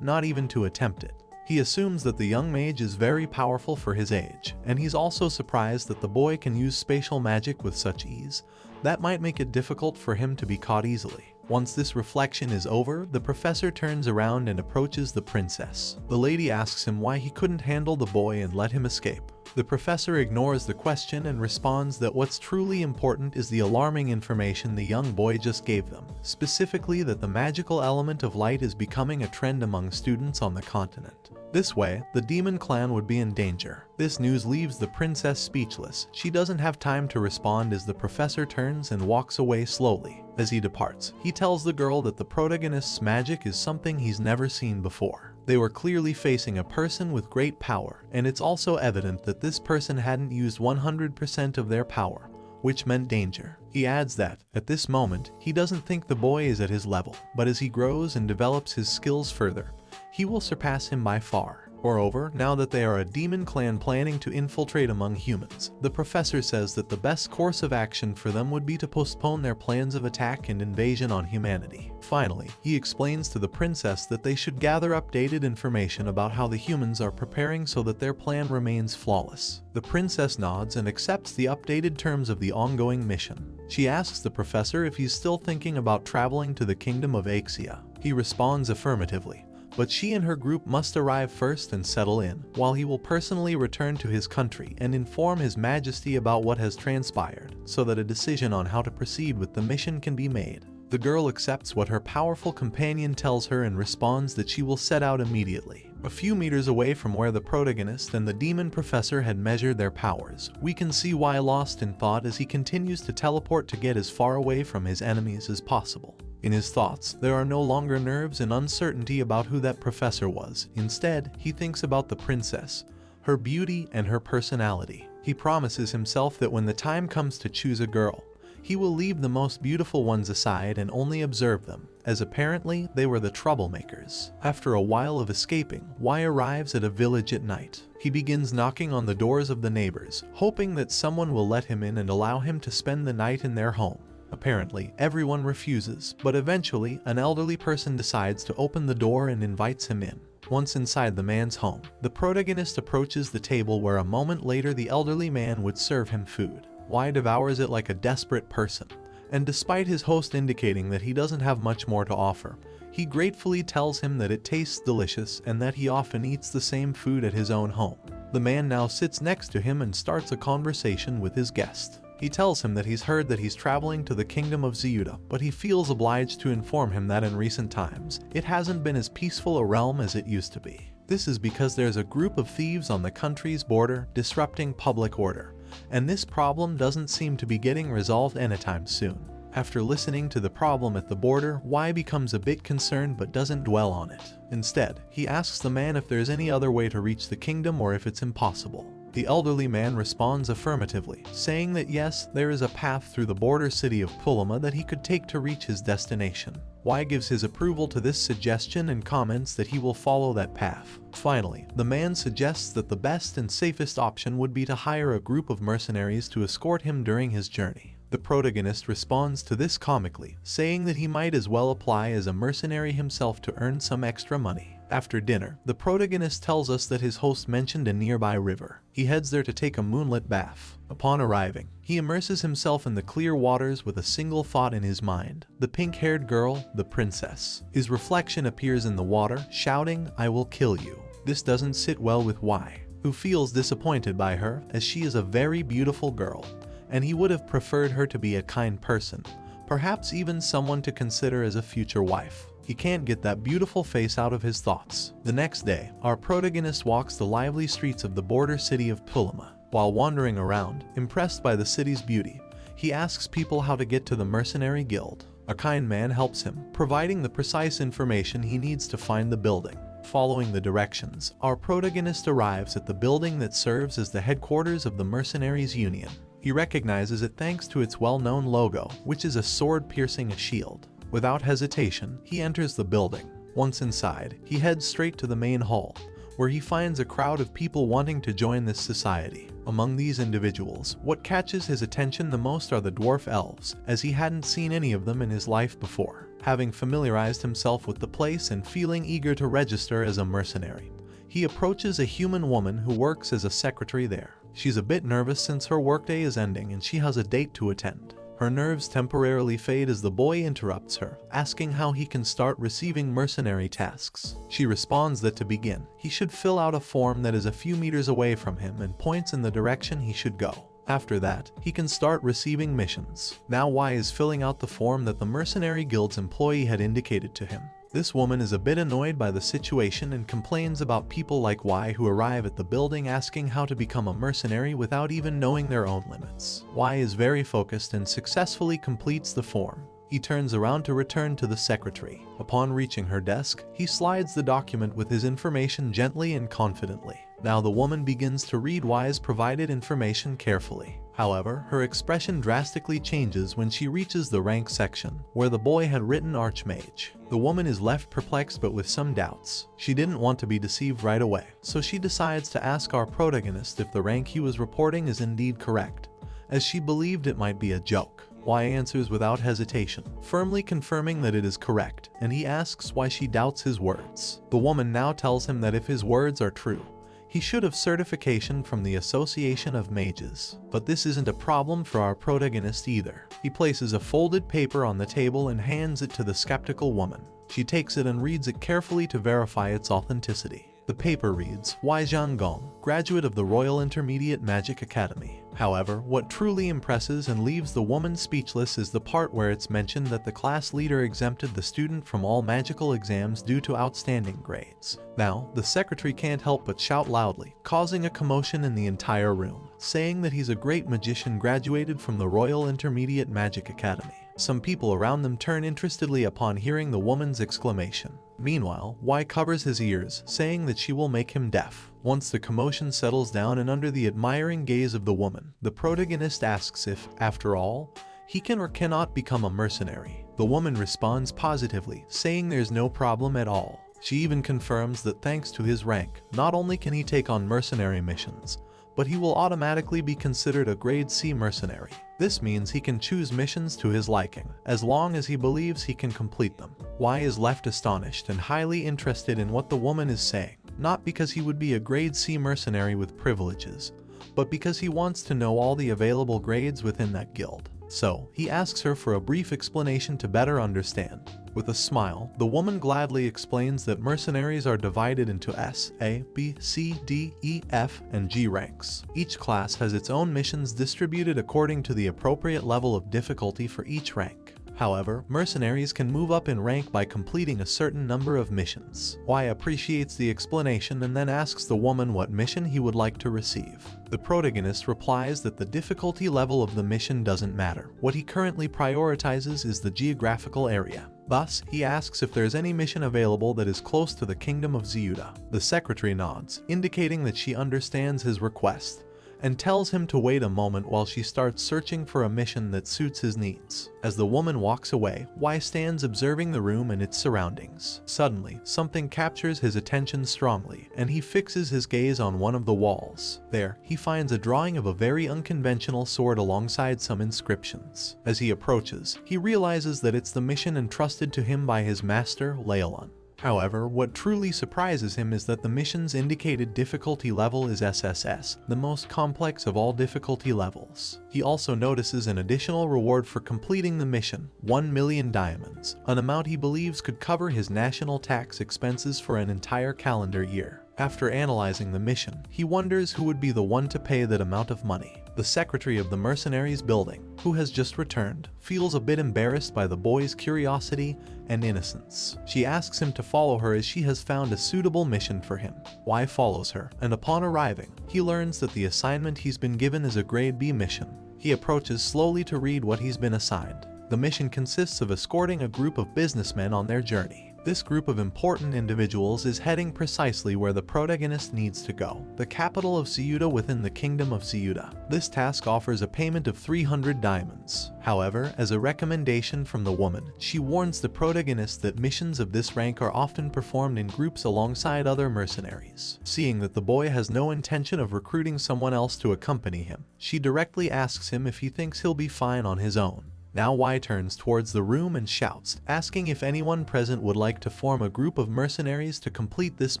even to attempt it. He assumes that the young mage is very powerful for his age, and he's also surprised that the boy can use spatial magic with such ease. That might make it difficult for him to be caught easily. Once this reflection is over, the professor turns around and approaches the princess. The lady asks him why he couldn't handle the boy and let him escape. The professor ignores the question and responds that what's truly important is the alarming information the young boy just gave them, specifically that the magical element of light is becoming a trend among students on the continent. This way, the demon clan would be in danger. This news leaves the princess speechless. She doesn't have time to respond as the professor turns and walks away slowly. As he departs, he tells the girl that the protagonist's magic is something he's never seen before. They were clearly facing a person with great power, and it's also evident that this person hadn't used 100% of their power, which meant danger. He adds that, at this moment, he doesn't think the boy is at his level, but as he grows and develops his skills further, he will surpass him by far. Moreover, now that they are a demon clan planning to infiltrate among humans, the professor says that the best course of action for them would be to postpone their plans of attack and invasion on humanity. Finally, he explains to the princess that they should gather updated information about how the humans are preparing so that their plan remains flawless. The princess nods and accepts the updated terms of the ongoing mission. She asks the professor if he's still thinking about traveling to the kingdom of Axia. He responds affirmatively, but she and her group must arrive first and settle in, while he will personally return to his country and inform His Majesty about what has transpired, so that a decision on how to proceed with the mission can be made. The girl accepts what her powerful companion tells her and responds that she will set out immediately. A few meters away from where the protagonist and the demon professor had measured their powers, we can see Y lost in thought as he continues to teleport to get as far away from his enemies as possible. In his thoughts, there are no longer nerves and uncertainty about who that professor was. Instead, he thinks about the princess, her beauty and her personality. He promises himself that when the time comes to choose a girl, he will leave the most beautiful ones aside and only observe them, as apparently they were the troublemakers. After a while of escaping, Y arrives at a village at night. He begins knocking on the doors of the neighbors, hoping that someone will let him in and allow him to spend the night in their home. Apparently, everyone refuses, but eventually, an elderly person decides to open the door and invites him in. Once inside the man's home, the protagonist approaches the table where a moment later the elderly man would serve him food. Y devours it like a desperate person, and despite his host indicating that he doesn't have much more to offer, he gratefully tells him that it tastes delicious and that he often eats the same food at his own home. The man now sits next to him and starts a conversation with his guest. He tells him that he's heard that he's traveling to the kingdom of Ziyuda, but he feels obliged to inform him that in recent times, it hasn't been as peaceful a realm as it used to be. This is because there's a group of thieves on the country's border disrupting public order, and this problem doesn't seem to be getting resolved anytime soon. After listening to the problem at the border, Y becomes a bit concerned but doesn't dwell on it. Instead, he asks the man if there's any other way to reach the kingdom or if it's impossible. The elderly man responds affirmatively, saying that yes, there is a path through the border city of Pulma that he could take to reach his destination. Y gives his approval to this suggestion and comments that he will follow that path. Finally, the man suggests that the best and safest option would be to hire a group of mercenaries to escort him during his journey. The protagonist responds to this comically, saying that he might as well apply as a mercenary himself to earn some extra money. After dinner, the protagonist tells us that his host mentioned a nearby river. He heads there to take a moonlit bath. Upon arriving, he immerses himself in the clear waters with a single thought in his mind: the pink-haired girl, the princess. His reflection appears in the water, shouting, "I will kill you." This doesn't sit well with Y, who feels disappointed by her as she is a very beautiful girl, and he would have preferred her to be a kind person, perhaps even someone to consider as a future wife. He can't get that beautiful face out of his thoughts. The next day, our protagonist walks the lively streets of the border city of Pulma. While wandering around, impressed by the city's beauty, he asks people how to get to the mercenary guild. A kind man helps him, providing the precise information he needs to find the building. Following the directions, our protagonist arrives at the building that serves as the headquarters of the Mercenaries Union. He recognizes it thanks to its well-known logo, which is a sword piercing a shield. Without hesitation, he enters the building. Once inside, he heads straight to the main hall, where he finds a crowd of people wanting to join this society. Among these individuals, what catches his attention the most are the dwarf elves, as he hadn't seen any of them in his life before. Having familiarized himself with the place and feeling eager to register as a mercenary, he approaches a human woman who works as a secretary there. She's a bit nervous since her workday is ending and she has a date to attend. Her nerves temporarily fade as the boy interrupts her, asking how he can start receiving mercenary tasks. She responds that to begin, he should fill out a form that is a few meters away from him and points in the direction he should go. After that, he can start receiving missions. Now Y is filling out the form that the Mercenary Guild's employee had indicated to him. This woman is a bit annoyed by the situation and complains about people like Y who arrive at the building asking how to become a mercenary without even knowing their own limits. Y is very focused and successfully completes the form. He turns around to return to the secretary. Upon reaching her desk, he slides the document with his information gently and confidently. Now the woman begins to read Y's provided information carefully. However, her expression drastically changes when she reaches the rank section, where the boy had written Archmage. The woman is left perplexed but with some doubts. She didn't want to be deceived right away, so she decides to ask our protagonist if the rank he was reporting is indeed correct, as she believed it might be a joke. Y answers without hesitation, firmly confirming that it is correct, and he asks why she doubts his words. The woman now tells him that if his words are true, he should have certification from the Association of Mages. But this isn't a problem for our protagonist either. He places a folded paper on the table and hands it to the skeptical woman. She takes it and reads it carefully to verify its authenticity. The paper reads, Zhang Gong, graduate of the Royal Intermediate Magic Academy. However, what truly impresses and leaves the woman speechless is the part where it's mentioned that the class leader exempted the student from all magical exams due to outstanding grades. Now, the secretary can't help but shout loudly, causing a commotion in the entire room, saying that he's a great magician graduated from the Royal Intermediate Magic Academy. Some people around them turn interestedly upon hearing the woman's exclamation. Meanwhile, Y covers his ears, saying that she will make him deaf. Once the commotion settles down and under the admiring gaze of the woman, the protagonist asks if, after all, he can or cannot become a mercenary. The woman responds positively, saying there's no problem at all. She even confirms that thanks to his rank, not only can he take on mercenary missions, but he will automatically be considered a grade C mercenary. This means he can choose missions to his liking, as long as he believes he can complete them. Y is left astonished and highly interested in what the woman is saying, not because he would be a grade C mercenary with privileges, but because he wants to know all the available grades within that guild. So, he asks her for a brief explanation to better understand. With a smile, the woman gladly explains that mercenaries are divided into S, A, B, C, D, E, F, and G ranks. Each class has its own missions distributed according to the appropriate level of difficulty for each rank. However, mercenaries can move up in rank by completing a certain number of missions. Y appreciates the explanation and then asks the woman what mission he would like to receive. The protagonist replies that the difficulty level of the mission doesn't matter. What he currently prioritizes is the geographical area. Thus, he asks if there's any mission available that is close to the kingdom of Ziuda. The secretary nods, indicating that she understands his request, and tells him to wait a moment while she starts searching for a mission that suits his needs. As the woman walks away, Y stands observing the room and its surroundings. Suddenly, something captures his attention strongly, and he fixes his gaze on one of the walls. There, he finds a drawing of a very unconventional sword alongside some inscriptions. As he approaches, he realizes that it's the mission entrusted to him by his master, Laolon. However, what truly surprises him is that the mission's indicated difficulty level is SSS, the most complex of all difficulty levels. He also notices an additional reward for completing the mission, 1 million diamonds, an amount he believes could cover his national tax expenses for an entire calendar year. After analyzing the mission, he wonders who would be the one to pay that amount of money. The secretary of the mercenaries building, who has just returned, feels a bit embarrassed by the boy's curiosity and innocence. She asks him to follow her as she has found a suitable mission for him. Y follows her, and upon arriving, he learns that the assignment he's been given is a grade B mission. He approaches slowly to read what he's been assigned. The mission consists of escorting a group of businessmen on their journey. This group of important individuals is heading precisely where the protagonist needs to go, the capital of Ceuta within the Kingdom of Ceuta. This task offers a payment of 300 diamonds. However, as a recommendation from the woman, she warns the protagonist that missions of this rank are often performed in groups alongside other mercenaries. Seeing that the boy has no intention of recruiting someone else to accompany him, she directly asks him if he thinks he'll be fine on his own. Now Y turns towards the room and shouts, asking if anyone present would like to form a group of mercenaries to complete this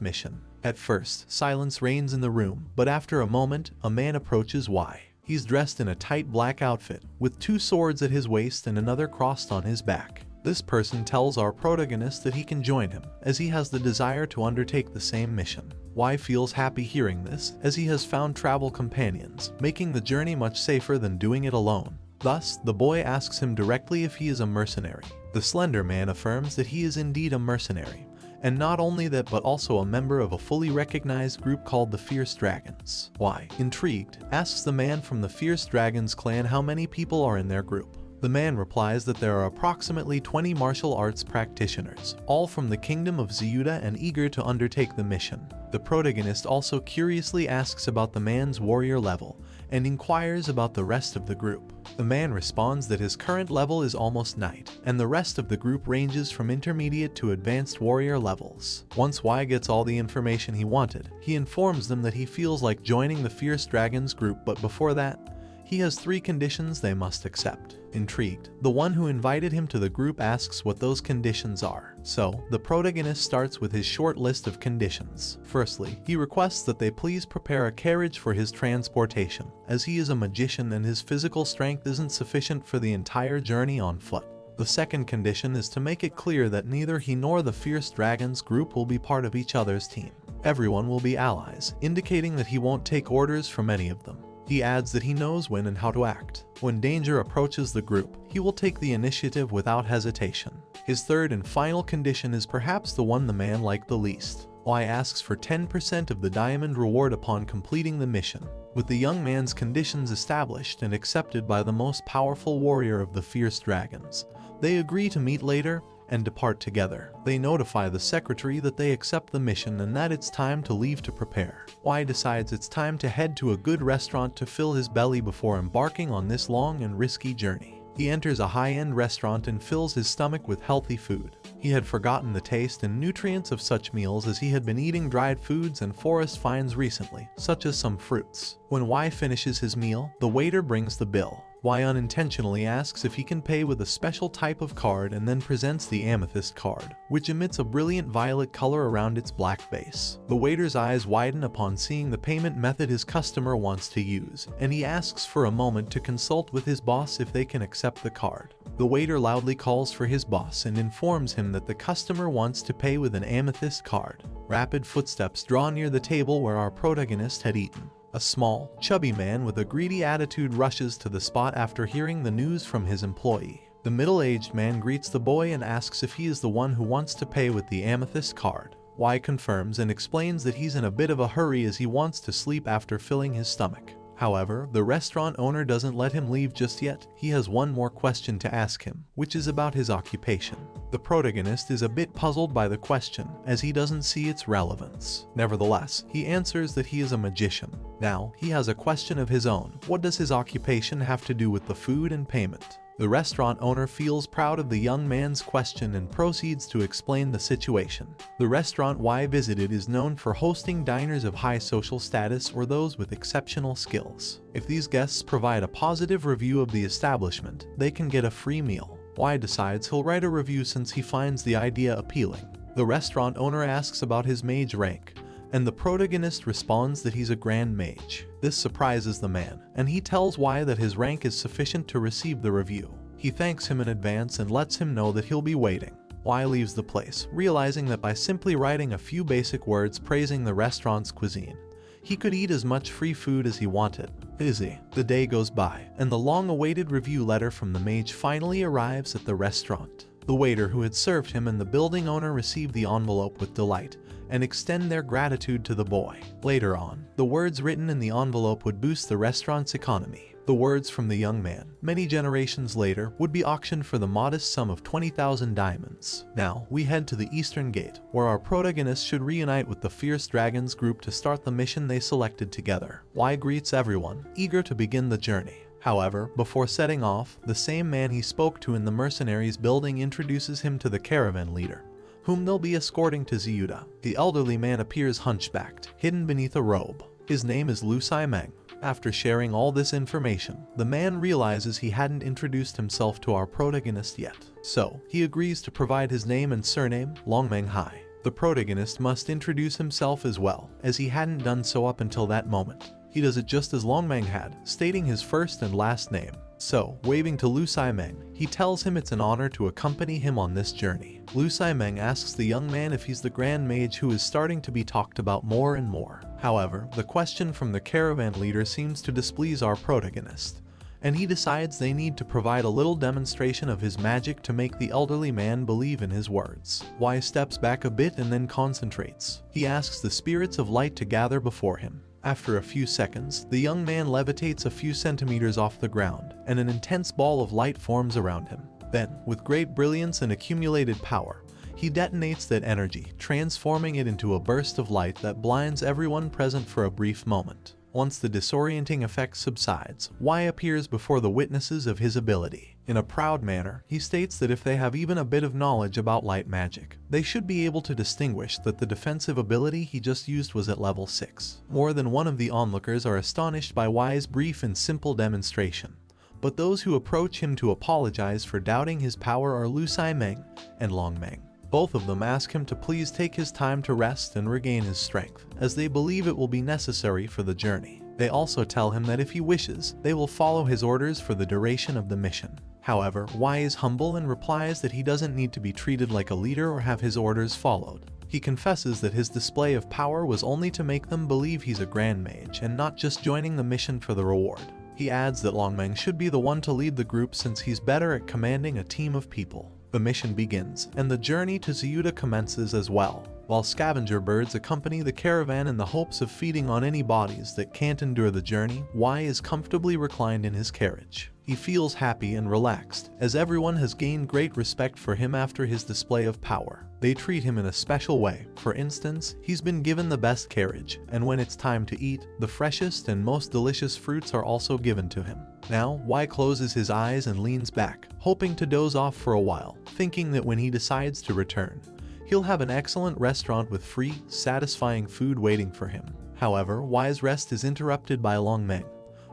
mission. At first, silence reigns in the room, but after a moment, a man approaches Y. He's dressed in a tight black outfit, with 2 swords at his waist and another crossed on his back. This person tells our protagonist that he can join him, as he has the desire to undertake the same mission. Y feels happy hearing this, as he has found travel companions, making the journey much safer than doing it alone. Thus, the boy asks him directly if he is a mercenary. The slender man affirms that he is indeed a mercenary, and not only that but also a member of a fully recognized group called the Fierce Dragons. Y, intrigued, asks the man from the Fierce Dragons clan how many people are in their group. The man replies that there are approximately 20 martial arts practitioners, all from the Kingdom of Ceuta and eager to undertake the mission. The protagonist also curiously asks about the man's warrior level, and inquires about the rest of the group. The man responds that his current level is almost knight, and the rest of the group ranges from intermediate to advanced warrior levels. Once Y gets all the information he wanted, he informs them that he feels like joining the Fierce Dragons group, but before that, he has 3 conditions they must accept. Intrigued, the one who invited him to the group asks what those conditions are. So, the protagonist starts with his short list of conditions. Firstly, he requests that they please prepare a carriage for his transportation, as he is a magician and his physical strength isn't sufficient for the entire journey on foot. The second condition is to make it clear that neither he nor the Fierce Dragons group will be part of each other's team. Everyone will be allies, indicating that he won't take orders from any of them. He adds that he knows when and how to act. When danger approaches the group, he will take the initiative without hesitation. His third and final condition is perhaps the one the man liked the least. Y asks for 10% of the diamond reward upon completing the mission. With the young man's conditions established and accepted by the most powerful warrior of the Fierce Dragons, they agree to meet later and depart together. They notify the secretary that they accept the mission and that it's time to leave to prepare. Y decides it's time to head to a good restaurant to fill his belly before embarking on this long and risky journey. He enters a high-end restaurant and fills his stomach with healthy food. He had forgotten the taste and nutrients of such meals as he had been eating dried foods and forest finds recently, such as some fruits. When Y finishes his meal, the waiter brings the bill. Y unintentionally asks if he can pay with a special type of card and then presents the amethyst card, which emits a brilliant violet color around its black base. The waiter's eyes widen upon seeing the payment method his customer wants to use, and he asks for a moment to consult with his boss if they can accept the card. The waiter loudly calls for his boss and informs him that the customer wants to pay with an amethyst card. Rapid footsteps draw near the table where our protagonist had eaten. A small, chubby man with a greedy attitude rushes to the spot after hearing the news from his employee. The middle-aged man greets the boy and asks if he is the one who wants to pay with the amethyst card. Y confirms and explains that he's in a bit of a hurry as he wants to sleep after filling his stomach. However, the restaurant owner doesn't let him leave just yet. He has one more question to ask him, which is about his occupation. The protagonist is a bit puzzled by the question, as he doesn't see its relevance. Nevertheless, he answers that he is a magician. Now, he has a question of his own. What does his occupation have to do with the food and payment? The restaurant owner feels proud of the young man's question and proceeds to explain the situation. The restaurant Y visited is known for hosting diners of high social status or those with exceptional skills. If these guests provide a positive review of the establishment, they can get a free meal. Y decides he'll write a review since he finds the idea appealing. The restaurant owner asks about his mage rank, and the protagonist responds that he's a Grand Mage. This surprises the man, and he tells Wai that his rank is sufficient to receive the review. He thanks him in advance and lets him know that he'll be waiting. Wai leaves the place, realizing that by simply writing a few basic words praising the restaurant's cuisine, he could eat as much free food as he wanted. Busy. The day goes by, and the long-awaited review letter from the mage finally arrives at the restaurant. The waiter who had served him and the building owner receive the envelope with delight and extend their gratitude to the boy. Later on, the words written in the envelope would boost the restaurant's economy. The words from the young man, many generations later, would be auctioned for the modest sum of 20,000 diamonds. Now, we head to the Eastern Gate, where our protagonists should reunite with the Fierce Dragons group to start the mission they selected together. Wai greets everyone, eager to begin the journey. However, before setting off, the same man he spoke to in the mercenaries building introduces him to the caravan leader, whom they'll be escorting to Ziyuda. The elderly man appears hunchbacked, hidden beneath a robe. His name is Lu Meng. After sharing all this information, the man realizes he hadn't introduced himself to our protagonist yet. So, he agrees to provide his name and surname, Longmeng Hai. The protagonist must introduce himself as well, as he hadn't done so up until that moment. He does it just as Longmeng had, stating his first and last name. So, waving to Lu Meng, he tells him it's an honor to accompany him on this journey. Lu Meng asks the young man if he's the Grand Mage who is starting to be talked about more and more. However, the question from the caravan leader seems to displease our protagonist, and he decides they need to provide a little demonstration of his magic to make the elderly man believe in his words. Wai steps back a bit and then concentrates. He asks the spirits of light to gather before him. After a few seconds, the young man levitates a few centimeters off the ground, and an intense ball of light forms around him. Then, with great brilliance and accumulated power, he detonates that energy, transforming it into a burst of light that blinds everyone present for a brief moment. Once the disorienting effect subsides, Wai appears before the witnesses of his ability. In a proud manner, he states that if they have even a bit of knowledge about light magic, they should be able to distinguish that the defensive ability he just used was at level 6. More than one of the onlookers are astonished by Wai's brief and simple demonstration, but those who approach him to apologize for doubting his power are Lu Meng and Longmeng. Both of them ask him to please take his time to rest and regain his strength, as they believe it will be necessary for the journey. They also tell him that if he wishes, they will follow his orders for the duration of the mission. However, Wai is humble and replies that he doesn't need to be treated like a leader or have his orders followed. He confesses that his display of power was only to make them believe he's a Grand Mage and not just joining the mission for the reward. He adds that Longmeng should be the one to lead the group since he's better at commanding a team of people. The mission begins, and the journey to Ziyuda commences as well, while scavenger birds accompany the caravan in the hopes of feeding on any bodies that can't endure the journey. Wai is comfortably reclined in his carriage. He feels happy and relaxed, as everyone has gained great respect for him after his display of power. They treat him in a special way. For instance, he's been given the best carriage, and when it's time to eat, the freshest and most delicious fruits are also given to him. Now, Wai closes his eyes and leans back, hoping to doze off for a while, thinking that when he decides to return, he'll have an excellent restaurant with free, satisfying food waiting for him. However, Wai's rest is interrupted by Longmeng,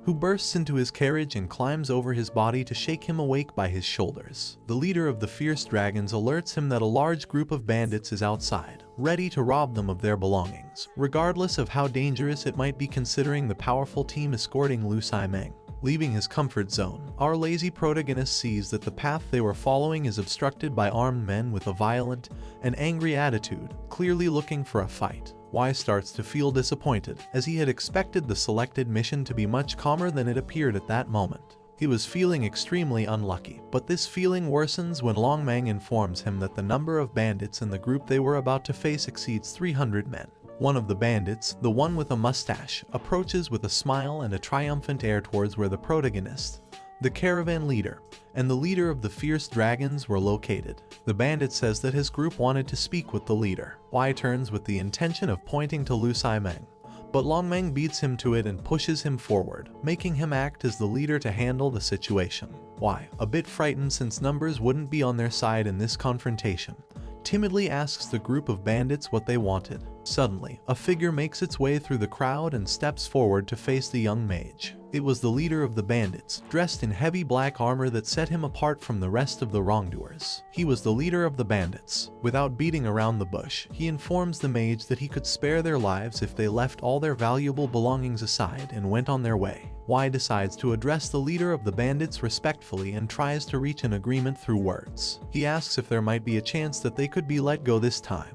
who bursts into his carriage and climbs over his body to shake him awake by his shoulders. The leader of the Fierce Dragons alerts him that a large group of bandits is outside, ready to rob them of their belongings, regardless of how dangerous it might be considering the powerful team escorting Lu Meng. Leaving his comfort zone, our lazy protagonist sees that the path they were following is obstructed by armed men with a violent and angry attitude, clearly looking for a fight. Wai starts to feel disappointed, as he had expected the selected mission to be much calmer than it appeared at that moment. He was feeling extremely unlucky, but this feeling worsens when Longmeng informs him that the number of bandits in the group they were about to face exceeds 300 men. One of the bandits, the one with a mustache, approaches with a smile and a triumphant air towards where the protagonist, the caravan leader, and the leader of the Fierce Dragons were located. The bandit says that his group wanted to speak with the leader. Wai turns with the intention of pointing to Lu Meng, but Longmeng beats him to it and pushes him forward, making him act as the leader to handle the situation. Wai, a bit frightened since numbers wouldn't be on their side in this confrontation, timidly asks the group of bandits what they wanted. Suddenly, a figure makes its way through the crowd and steps forward to face the young mage. It was the leader of the bandits, dressed in heavy black armor that set him apart from the rest of the wrongdoers. He was the leader of the bandits. Without beating around the bush, he informs the mage that he could spare their lives if they left all their valuable belongings aside and went on their way. Y decides to address the leader of the bandits respectfully and tries to reach an agreement through words. He asks if there might be a chance that they could be let go this time,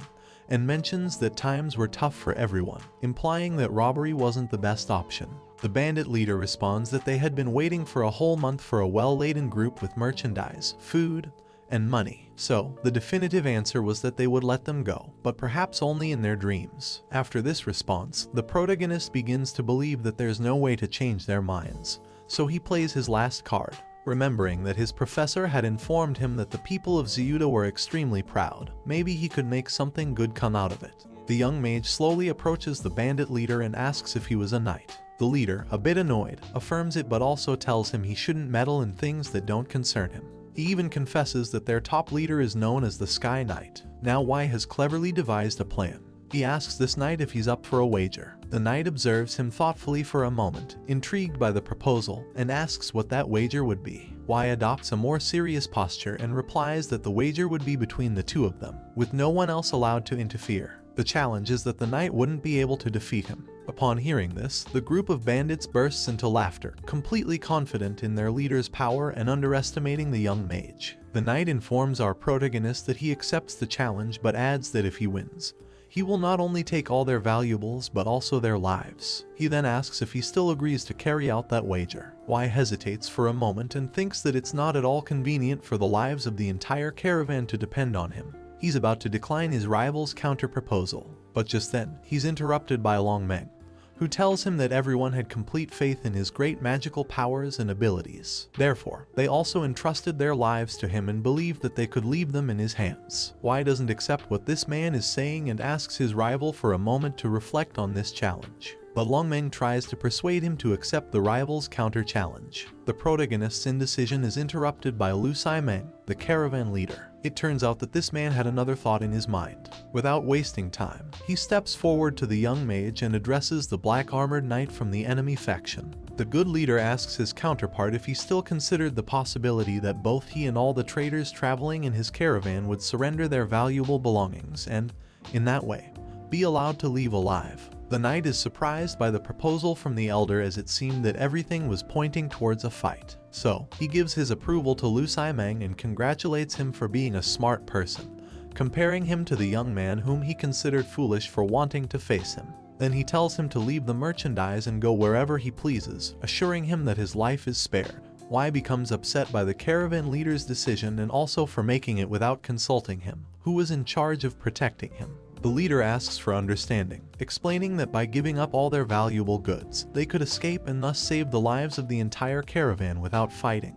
and mentions that times were tough for everyone, implying that robbery wasn't the best option. The bandit leader responds that they had been waiting for a whole month for a well-laden group with merchandise, food, and money. So, the definitive answer was that they would let them go, but perhaps only in their dreams. After this response, the protagonist begins to believe that there's no way to change their minds, so he plays his last card, remembering that his professor had informed him that the people of Ziyuda were extremely proud. Maybe he could make something good come out of it. The young mage slowly approaches the bandit leader and asks if he was a knight. The leader, a bit annoyed, affirms it but also tells him he shouldn't meddle in things that don't concern him. He even confesses that their top leader is known as the Sky Knight. Now Y has cleverly devised a plan. He asks this knight if he's up for a wager. The knight observes him thoughtfully for a moment, intrigued by the proposal, and asks what that wager would be. Y adopts a more serious posture and replies that the wager would be between the two of them, with no one else allowed to interfere. The challenge is that the knight wouldn't be able to defeat him. Upon hearing this, the group of bandits bursts into laughter, completely confident in their leader's power and underestimating the young mage. The knight informs our protagonist that he accepts the challenge but adds that if he wins, he will not only take all their valuables but also their lives. He then asks if he still agrees to carry out that wager. Y hesitates for a moment and thinks that it's not at all convenient for the lives of the entire caravan to depend on him. He's about to decline his rival's counter-proposal, but just then, he's interrupted by Long Meng, who tells him that everyone had complete faith in his great magical powers and abilities. Therefore, they also entrusted their lives to him and believed that they could leave them in his hands. Y doesn't accept what this man is saying and asks his rival for a moment to reflect on this challenge. But Long Meng tries to persuade him to accept the rival's counter-challenge. The protagonist's indecision is interrupted by Lu Sai Meng, the caravan leader. It turns out that this man had another thought in his mind. Without wasting time, he steps forward to the young mage and addresses the black-armored knight from the enemy faction. The good leader asks his counterpart if he still considered the possibility that both he and all the traders traveling in his caravan would surrender their valuable belongings and, in that way, be allowed to leave alive. The knight is surprised by the proposal from the elder as it seemed that everything was pointing towards a fight. So, he gives his approval to Lu Sai Meng and congratulates him for being a smart person, comparing him to the young man whom he considered foolish for wanting to face him. Then he tells him to leave the merchandise and go wherever he pleases, assuring him that his life is spared. Y becomes upset by the caravan leader's decision and also for making it without consulting him, who was in charge of protecting him. The leader asks for understanding, explaining that by giving up all their valuable goods, they could escape and thus save the lives of the entire caravan without fighting,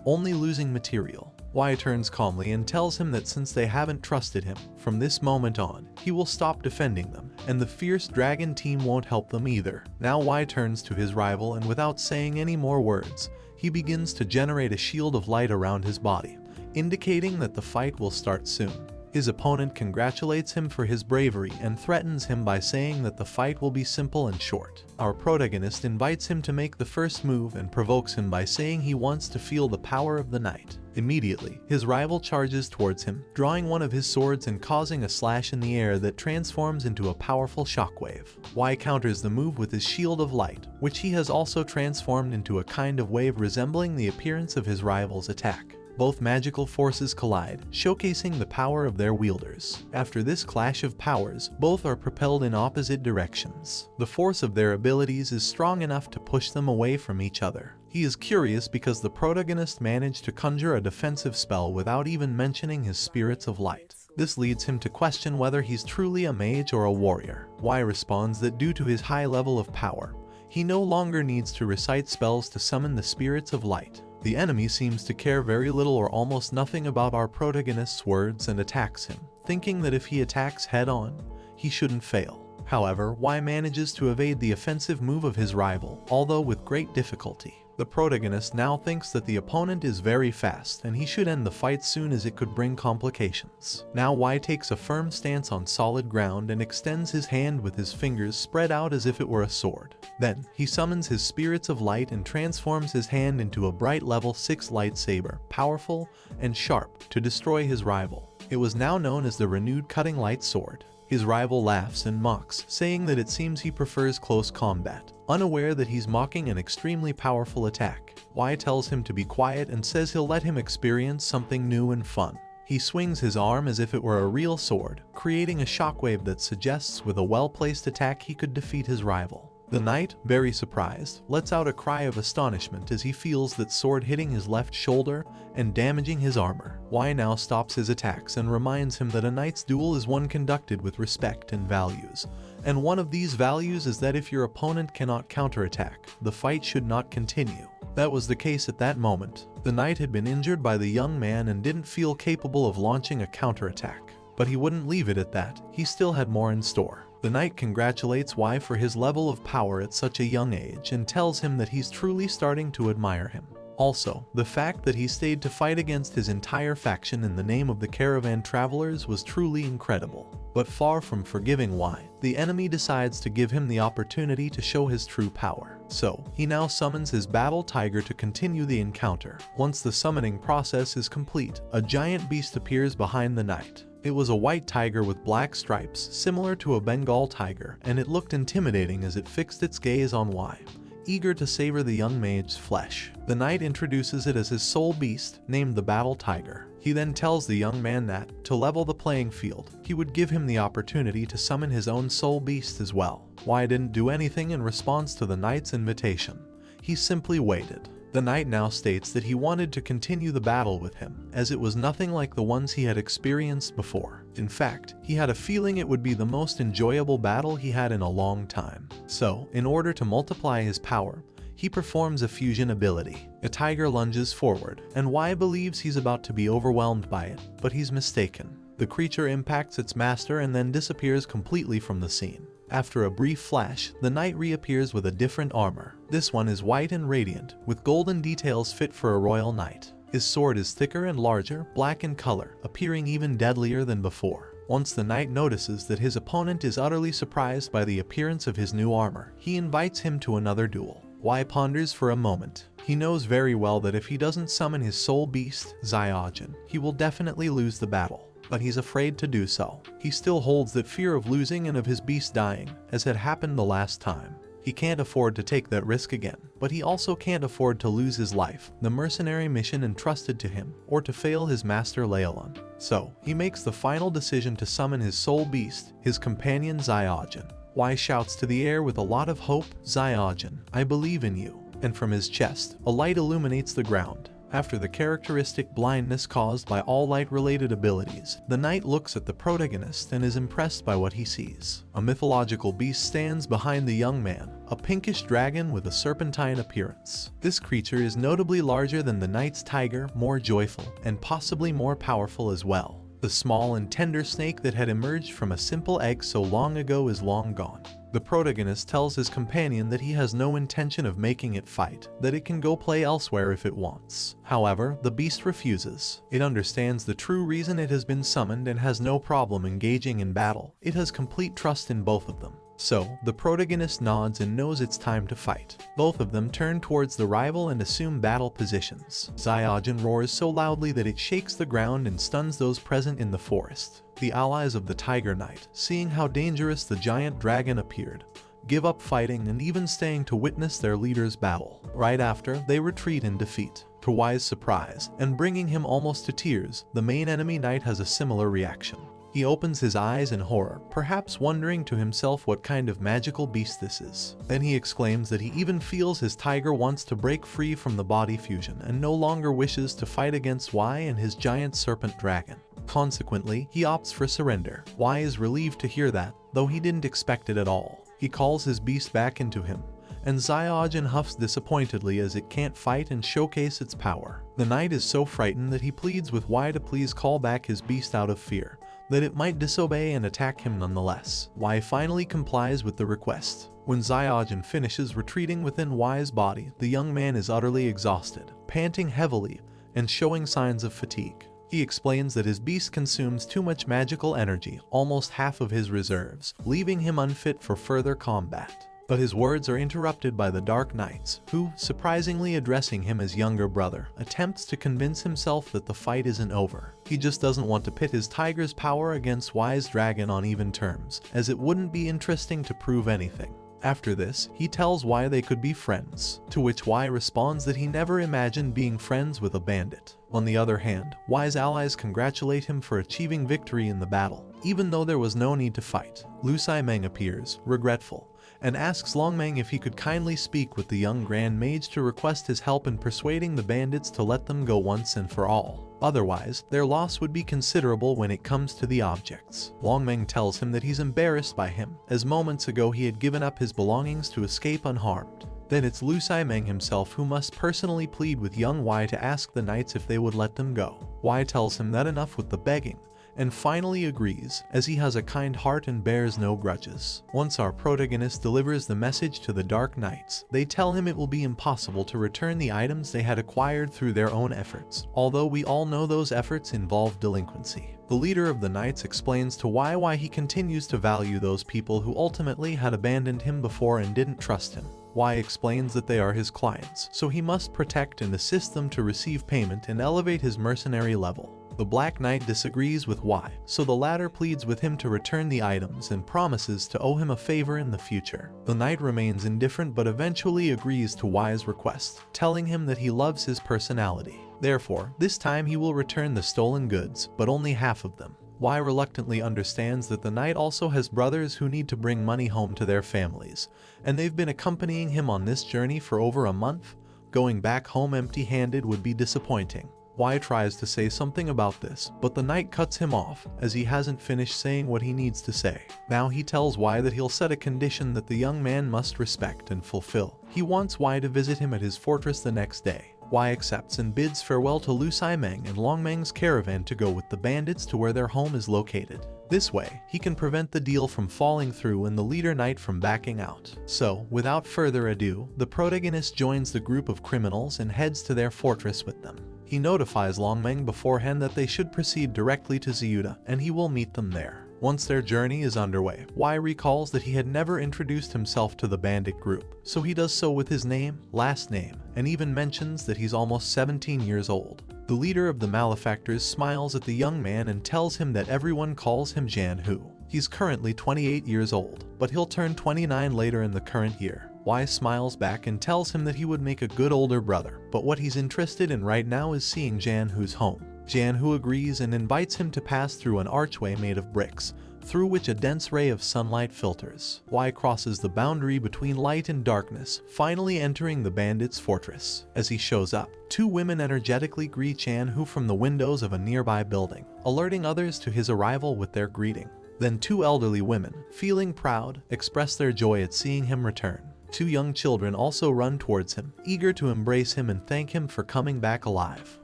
only losing material. Y turns calmly and tells him that since they haven't trusted him, from this moment on, he will stop defending them, and the fierce dragon team won't help them either. Now Y turns to his rival and without saying any more words, he begins to generate a shield of light around his body, indicating that the fight will start soon. His opponent congratulates him for his bravery and threatens him by saying that the fight will be simple and short. Our protagonist invites him to make the first move and provokes him by saying he wants to feel the power of the knight. Immediately, his rival charges towards him, drawing one of his swords and causing a slash in the air that transforms into a powerful shockwave. Y counters the move with his shield of light, which he has also transformed into a kind of wave resembling the appearance of his rival's attack. Both magical forces collide, showcasing the power of their wielders. After this clash of powers, both are propelled in opposite directions. The force of their abilities is strong enough to push them away from each other. He is curious because the protagonist managed to conjure a defensive spell without even mentioning his spirits of light. This leads him to question whether he's truly a mage or a warrior. Y responds that due to his high level of power, he no longer needs to recite spells to summon the spirits of light. The enemy seems to care very little or almost nothing about our protagonist's words and attacks him, thinking that if he attacks head-on, he shouldn't fail. However, Y manages to evade the offensive move of his rival, although with great difficulty. The protagonist now thinks that the opponent is very fast and he should end the fight soon as it could bring complications. Now Y takes a firm stance on solid ground and extends his hand with his fingers spread out as if it were a sword. Then, he summons his spirits of light and transforms his hand into a bright level 6 lightsaber, powerful and sharp, to destroy his rival. It was now known as the renewed cutting light sword. His rival laughs and mocks, saying that it seems he prefers close combat, unaware that he's mocking an extremely powerful attack. Y tells him to be quiet and says he'll let him experience something new and fun. He swings his arm as if it were a real sword, creating a shockwave that suggests with a well-placed attack he could defeat his rival. The knight, very surprised, lets out a cry of astonishment as he feels that sword hitting his left shoulder and damaging his armor. Y now stops his attacks and reminds him that a knight's duel is one conducted with respect and values. And one of these values is that if your opponent cannot counterattack, the fight should not continue. That was the case at that moment. The knight had been injured by the young man and didn't feel capable of launching a counterattack. But he wouldn't leave it at that, he still had more in store. The knight congratulates Y for his level of power at such a young age and tells him that he's truly starting to admire him. Also, the fact that he stayed to fight against his entire faction in the name of the Caravan travelers was truly incredible. But far from forgiving Y, the enemy decides to give him the opportunity to show his true power. So, he now summons his battle tiger to continue the encounter. Once the summoning process is complete, a giant beast appears behind the knight. It was a white tiger with black stripes, similar to a Bengal tiger, and it looked intimidating as it fixed its gaze on Y, eager to savor the young mage's flesh. The knight introduces it as his soul beast, named the battle tiger. He then tells the young man that, to level the playing field, he would give him the opportunity to summon his own soul beast as well. Y didn't do anything in response to the knight's invitation. He simply waited. The knight now states that he wanted to continue the battle with him, as it was nothing like the ones he had experienced before. In fact, he had a feeling it would be the most enjoyable battle he had in a long time. So, in order to multiply his power, he performs a fusion ability. A tiger lunges forward, and Y believes he's about to be overwhelmed by it, but he's mistaken. The creature impacts its master and then disappears completely from the scene. After a brief flash, the knight reappears with a different armor. This one is white and radiant, with golden details fit for a royal knight. His sword is thicker and larger, black in color, appearing even deadlier than before. Once the knight notices that his opponent is utterly surprised by the appearance of his new armor, he invites him to another duel. Y ponders for a moment. He knows very well that if he doesn't summon his soul beast, Zyojin, he will definitely lose the battle. But he's afraid to do so. He still holds that fear of losing and of his beast dying, as had happened the last time. He can't afford to take that risk again, but he also can't afford to lose his life, the mercenary mission entrusted to him, or to fail his master Leolon. So, he makes the final decision to summon his soul beast, his companion Zyojin. Y shouts to the air with a lot of hope, "Zyojin, I believe in you." And from his chest, a light illuminates the ground. After the characteristic blindness caused by all light-related abilities, the knight looks at the protagonist and is impressed by what he sees. A mythological beast stands behind the young man, a pinkish dragon with a serpentine appearance. This creature is notably larger than the knight's tiger, more joyful, and possibly more powerful as well. The small and tender snake that had emerged from a simple egg so long ago is long gone. The protagonist tells his companion that he has no intention of making it fight, that it can go play elsewhere if it wants. However, the beast refuses. It understands the true reason it has been summoned and has no problem engaging in battle. It has complete trust in both of them. So, the protagonist nods and knows it's time to fight. Both of them turn towards the rival and assume battle positions. Zyojin roars so loudly that it shakes the ground and stuns those present in the forest. The allies of the Tiger Knight, seeing how dangerous the giant dragon appeared, give up fighting and even staying to witness their leader's battle. Right after, they retreat in defeat. To Y's surprise, and bringing him almost to tears, the main enemy knight has a similar reaction. He opens his eyes in horror, perhaps wondering to himself what kind of magical beast this is. Then he exclaims that he even feels his tiger wants to break free from the body fusion and no longer wishes to fight against Y and his giant serpent dragon. Consequently, he opts for surrender. Y is relieved to hear that, though he didn't expect it at all. He calls his beast back into him, and Zyojin huffs disappointedly as it can't fight and showcase its power. The knight is so frightened that he pleads with Y to please call back his beast out of fear, that it might disobey and attack him nonetheless. Y finally complies with the request. When Zyojin finishes retreating within Y's body, the young man is utterly exhausted, panting heavily, and showing signs of fatigue. He explains that his beast consumes too much magical energy, almost half of his reserves, leaving him unfit for further combat. But his words are interrupted by the Dark Knights, who, surprisingly addressing him as younger brother, attempts to convince himself that the fight isn't over. He just doesn't want to pit his tiger's power against Y's dragon on even terms, as it wouldn't be interesting to prove anything. After this, he tells Y they could be friends, to which Y responds that he never imagined being friends with a bandit. On the other hand, Y's allies congratulate him for achieving victory in the battle, even though there was no need to fight. Lu Meng appears, regretful, and asks Long Meng if he could kindly speak with the young Grand Mage to request his help in persuading the bandits to let them go once and for all. Otherwise, their loss would be considerable when it comes to the objects. Long Meng tells him that he's embarrassed by him, as moments ago he had given up his belongings to escape unharmed. Then it's Lu Meng himself who must personally plead with young Y to ask the knights if they would let them go. Y tells him that enough with the begging, and finally agrees, as he has a kind heart and bears no grudges. Once our protagonist delivers the message to the Dark Knights, they tell him it will be impossible to return the items they had acquired through their own efforts, although we all know those efforts involve delinquency. The leader of the Knights explains to Y why he continues to value those people who ultimately had abandoned him before and didn't trust him. Y explains that they are his clients, so he must protect and assist them to receive payment and elevate his mercenary level. The Black Knight disagrees with Y, so the latter pleads with him to return the items and promises to owe him a favor in the future. The Knight remains indifferent but eventually agrees to Y's request, telling him that he loves his personality. Therefore, this time he will return the stolen goods, but only half of them. Y reluctantly understands that the Knight also has brothers who need to bring money home to their families, and they've been accompanying him on this journey for over a month. Going back home empty-handed would be disappointing. Y tries to say something about this, but the Knight cuts him off, as he hasn't finished saying what he needs to say. Now he tells Y that he'll set a condition that the young man must respect and fulfill. He wants Y to visit him at his fortress the next day. Y accepts and bids farewell to Lu Meng and Long Meng's caravan to go with the bandits to where their home is located. This way, he can prevent the deal from falling through and the leader Knight from backing out. So, without further ado, the protagonist joins the group of criminals and heads to their fortress with them. He notifies Long Meng beforehand that they should proceed directly to Zyuda, and he will meet them there. Once their journey is underway, Y recalls that he had never introduced himself to the bandit group, so he does so with his name, last name, and even mentions that he's almost 17 years old. The leader of the malefactors smiles at the young man and tells him that everyone calls him Janhu. He's currently 28 years old, but he'll turn 29 later in the current year. Y smiles back and tells him that he would make a good older brother, but what he's interested in right now is seeing Janhu's home. Janhu agrees and invites him to pass through an archway made of bricks, through which a dense ray of sunlight filters. Y crosses the boundary between light and darkness, finally entering the bandit's fortress. As he shows up, two women energetically greet Janhu from the windows of a nearby building, alerting others to his arrival with their greeting. Then two elderly women, feeling proud, express their joy at seeing him return. Two young children also run towards him, eager to embrace him and thank him for coming back alive.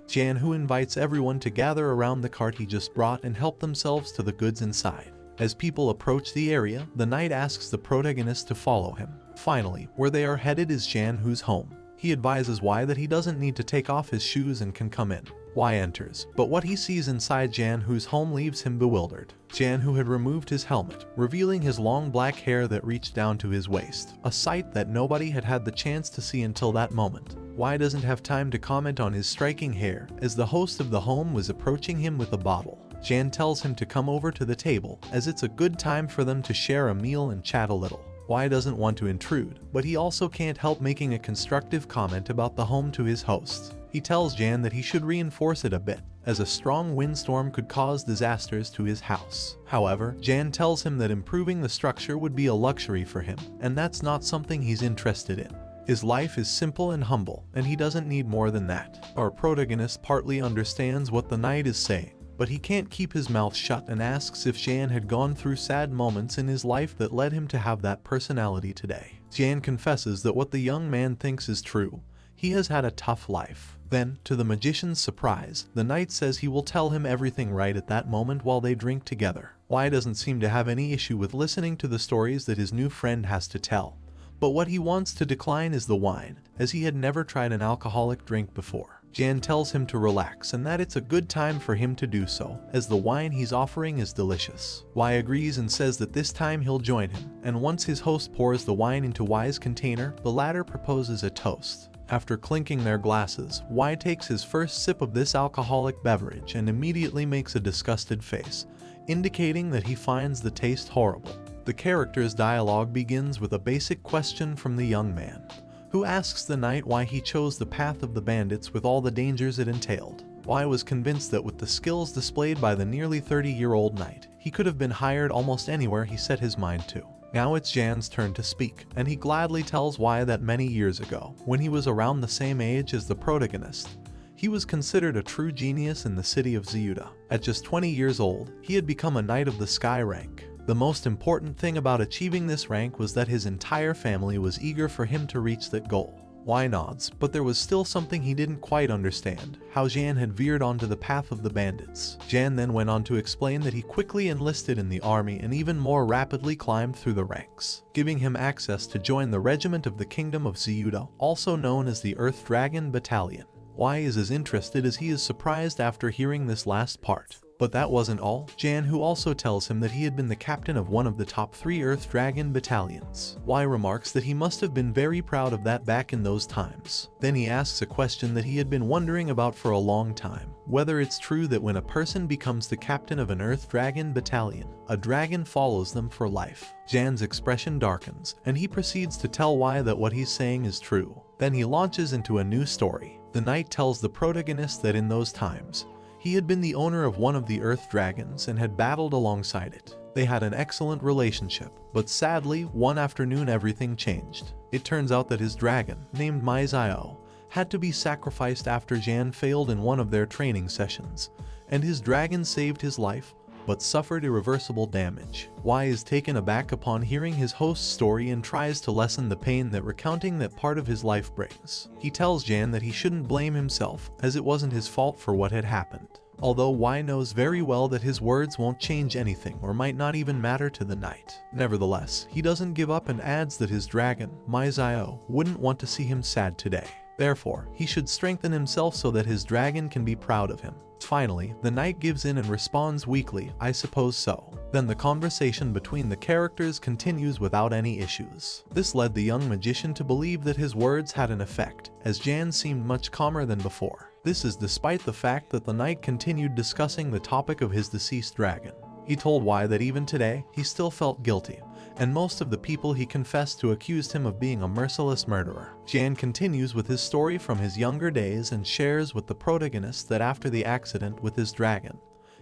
Janhu invites everyone to gather around the cart he just brought and help themselves to the goods inside. As people approach the area, the Knight asks the protagonist to follow him. Finally, where they are headed is Janhu's home. He advises Y that he doesn't need to take off his shoes and can come in. Y enters, but what he sees inside Janhu's home leaves him bewildered. Janhu had removed his helmet, revealing his long black hair that reached down to his waist, a sight that nobody had had the chance to see until that moment. Y doesn't have time to comment on his striking hair, as the host of the home was approaching him with a bottle. Jan tells him to come over to the table, as it's a good time for them to share a meal and chat a little. Y doesn't want to intrude, but he also can't help making a constructive comment about the home to his hosts. He tells Jan that he should reinforce it a bit, as a strong windstorm could cause disasters to his house. However, Jan tells him that improving the structure would be a luxury for him, and that's not something he's interested in. His life is simple and humble, and he doesn't need more than that. Our protagonist partly understands what the Knight is saying, but he can't keep his mouth shut and asks if Jan had gone through sad moments in his life that led him to have that personality today. Jan confesses that what the young man thinks is true. He has had a tough life. Then, to the magician's surprise, the knight says he will tell him everything right at that moment while they drink together. Wai doesn't seem to have any issue with listening to the stories that his new friend has to tell. But what he wants to decline is the wine, as he had never tried an alcoholic drink before. Jan tells him to relax and that it's a good time for him to do so, as the wine he's offering is delicious. Wai agrees and says that this time he'll join him, and once his host pours the wine into Wai's container, the latter proposes a toast. After clinking their glasses, Wai takes his first sip of this alcoholic beverage and immediately makes a disgusted face, indicating that he finds the taste horrible. The character's dialogue begins with a basic question from the young man, who asks the knight why he chose the path of the bandits with all the dangers it entailed. Wai was convinced that with the skills displayed by the nearly 30-year-old knight, he could have been hired almost anywhere he set his mind to. Now it's Jan's turn to speak, and he gladly tells Wai that many years ago, when he was around the same age as the protagonist, he was considered a true genius in the city of Ziyuda. At just 20 years old, he had become a Knight of the Sky rank. The most important thing about achieving this rank was that his entire family was eager for him to reach that goal. Wai nods, but there was still something he didn't quite understand, how Jan had veered onto the path of the bandits. Jan then went on to explain that he quickly enlisted in the army and even more rapidly climbed through the ranks, giving him access to join the regiment of the Kingdom of Ziyuda, also known as the Earth Dragon Battalion. Wai is as interested as he is surprised after hearing this last part. But that wasn't all. Jan, who also tells him that he had been the captain of one of the top 3 Earth Dragon battalions. Wai remarks that he must have been very proud of that back in those times. Then he asks a question that he had been wondering about for a long time, whether it's true that when a person becomes the captain of an Earth Dragon battalion, a dragon follows them for life. Jan's expression darkens, and he proceeds to tell Wai that what he's saying is true. Then he launches into a new story. The knight tells the protagonist that in those times, he had been the owner of one of the Earth Dragons and had battled alongside it. They had an excellent relationship, but sadly, one afternoon everything changed. It turns out that his dragon, named Maizio, had to be sacrificed after Jan failed in one of their training sessions, and his dragon saved his life, but suffered irreversible damage. Wai is taken aback upon hearing his host's story and tries to lessen the pain that recounting that part of his life brings. He tells Jan that he shouldn't blame himself, as it wasn't his fault for what had happened. Although Wai knows very well that his words won't change anything or might not even matter to the knight. Nevertheless, he doesn't give up and adds that his dragon, Maizio, wouldn't want to see him sad today. Therefore, he should strengthen himself so that his dragon can be proud of him. Finally, the knight gives in and responds weakly, "I suppose so." Then the conversation between the characters continues without any issues. This led the young magician to believe that his words had an effect, as Jan seemed much calmer than before. This is despite the fact that the knight continued discussing the topic of his deceased dragon. He told Wai that even today, he still felt guilty, and most of the people he confessed to accused him of being a merciless murderer. Jan continues with his story from his younger days and shares with the protagonist that after the accident with his dragon,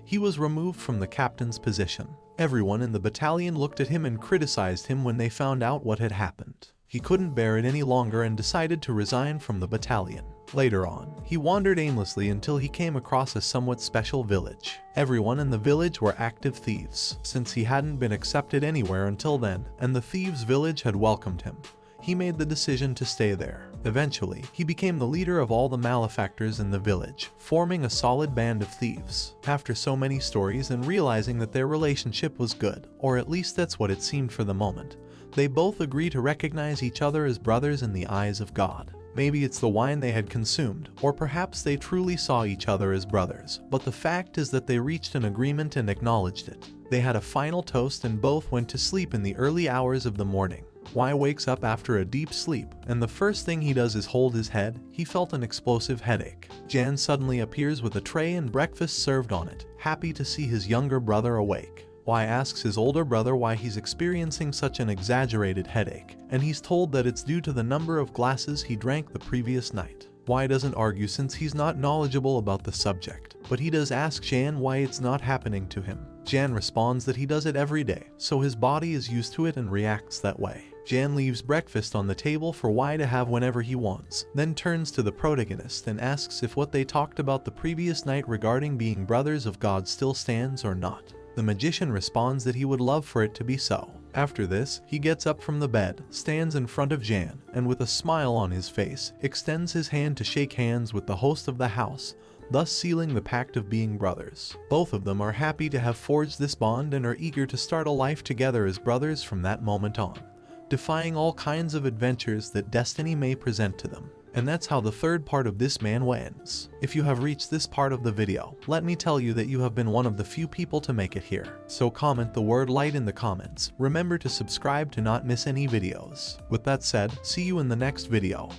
he was removed from the captain's position. Everyone in the battalion looked at him and criticized him when they found out what had happened. He couldn't bear it any longer and decided to resign from the battalion. Later on, he wandered aimlessly until he came across a somewhat special village. Everyone in the village were active thieves, since he hadn't been accepted anywhere until then, and the thieves' village had welcomed him. He made the decision to stay there. Eventually, he became the leader of all the malefactors in the village, forming a solid band of thieves. After so many stories and realizing that their relationship was good, or at least that's what it seemed for the moment, they both agree to recognize each other as brothers in the eyes of God. Maybe it's the wine they had consumed, or perhaps they truly saw each other as brothers, but the fact is that they reached an agreement and acknowledged it. They had a final toast and both went to sleep in the early hours of the morning. Wai wakes up after a deep sleep, and the first thing he does is hold his head. He felt an explosive headache. Jan suddenly appears with a tray and breakfast served on it, happy to see his younger brother awake. Wai asks his older brother why he's experiencing such an exaggerated headache, and he's told that it's due to the number of glasses he drank the previous night. Wai doesn't argue since he's not knowledgeable about the subject, but he does ask Jan why it's not happening to him. Jan responds that he does it every day, so his body is used to it and reacts that way. Jan leaves breakfast on the table for Wai to have whenever he wants, then turns to the protagonist and asks if what they talked about the previous night regarding being brothers of God still stands or not. The magician responds that he would love for it to be so. After this, he gets up from the bed, stands in front of Jan, and with a smile on his face, extends his hand to shake hands with the host of the house, thus sealing the pact of being brothers. Both of them are happy to have forged this bond and are eager to start a life together as brothers from that moment on, defying all kinds of adventures that destiny may present to them. And that's how the third part of this manhwa ends. If you have reached this part of the video, let me tell you that you have been one of the few people to make it here. So comment the word light in the comments. Remember to subscribe to not miss any videos. With that said, see you in the next video.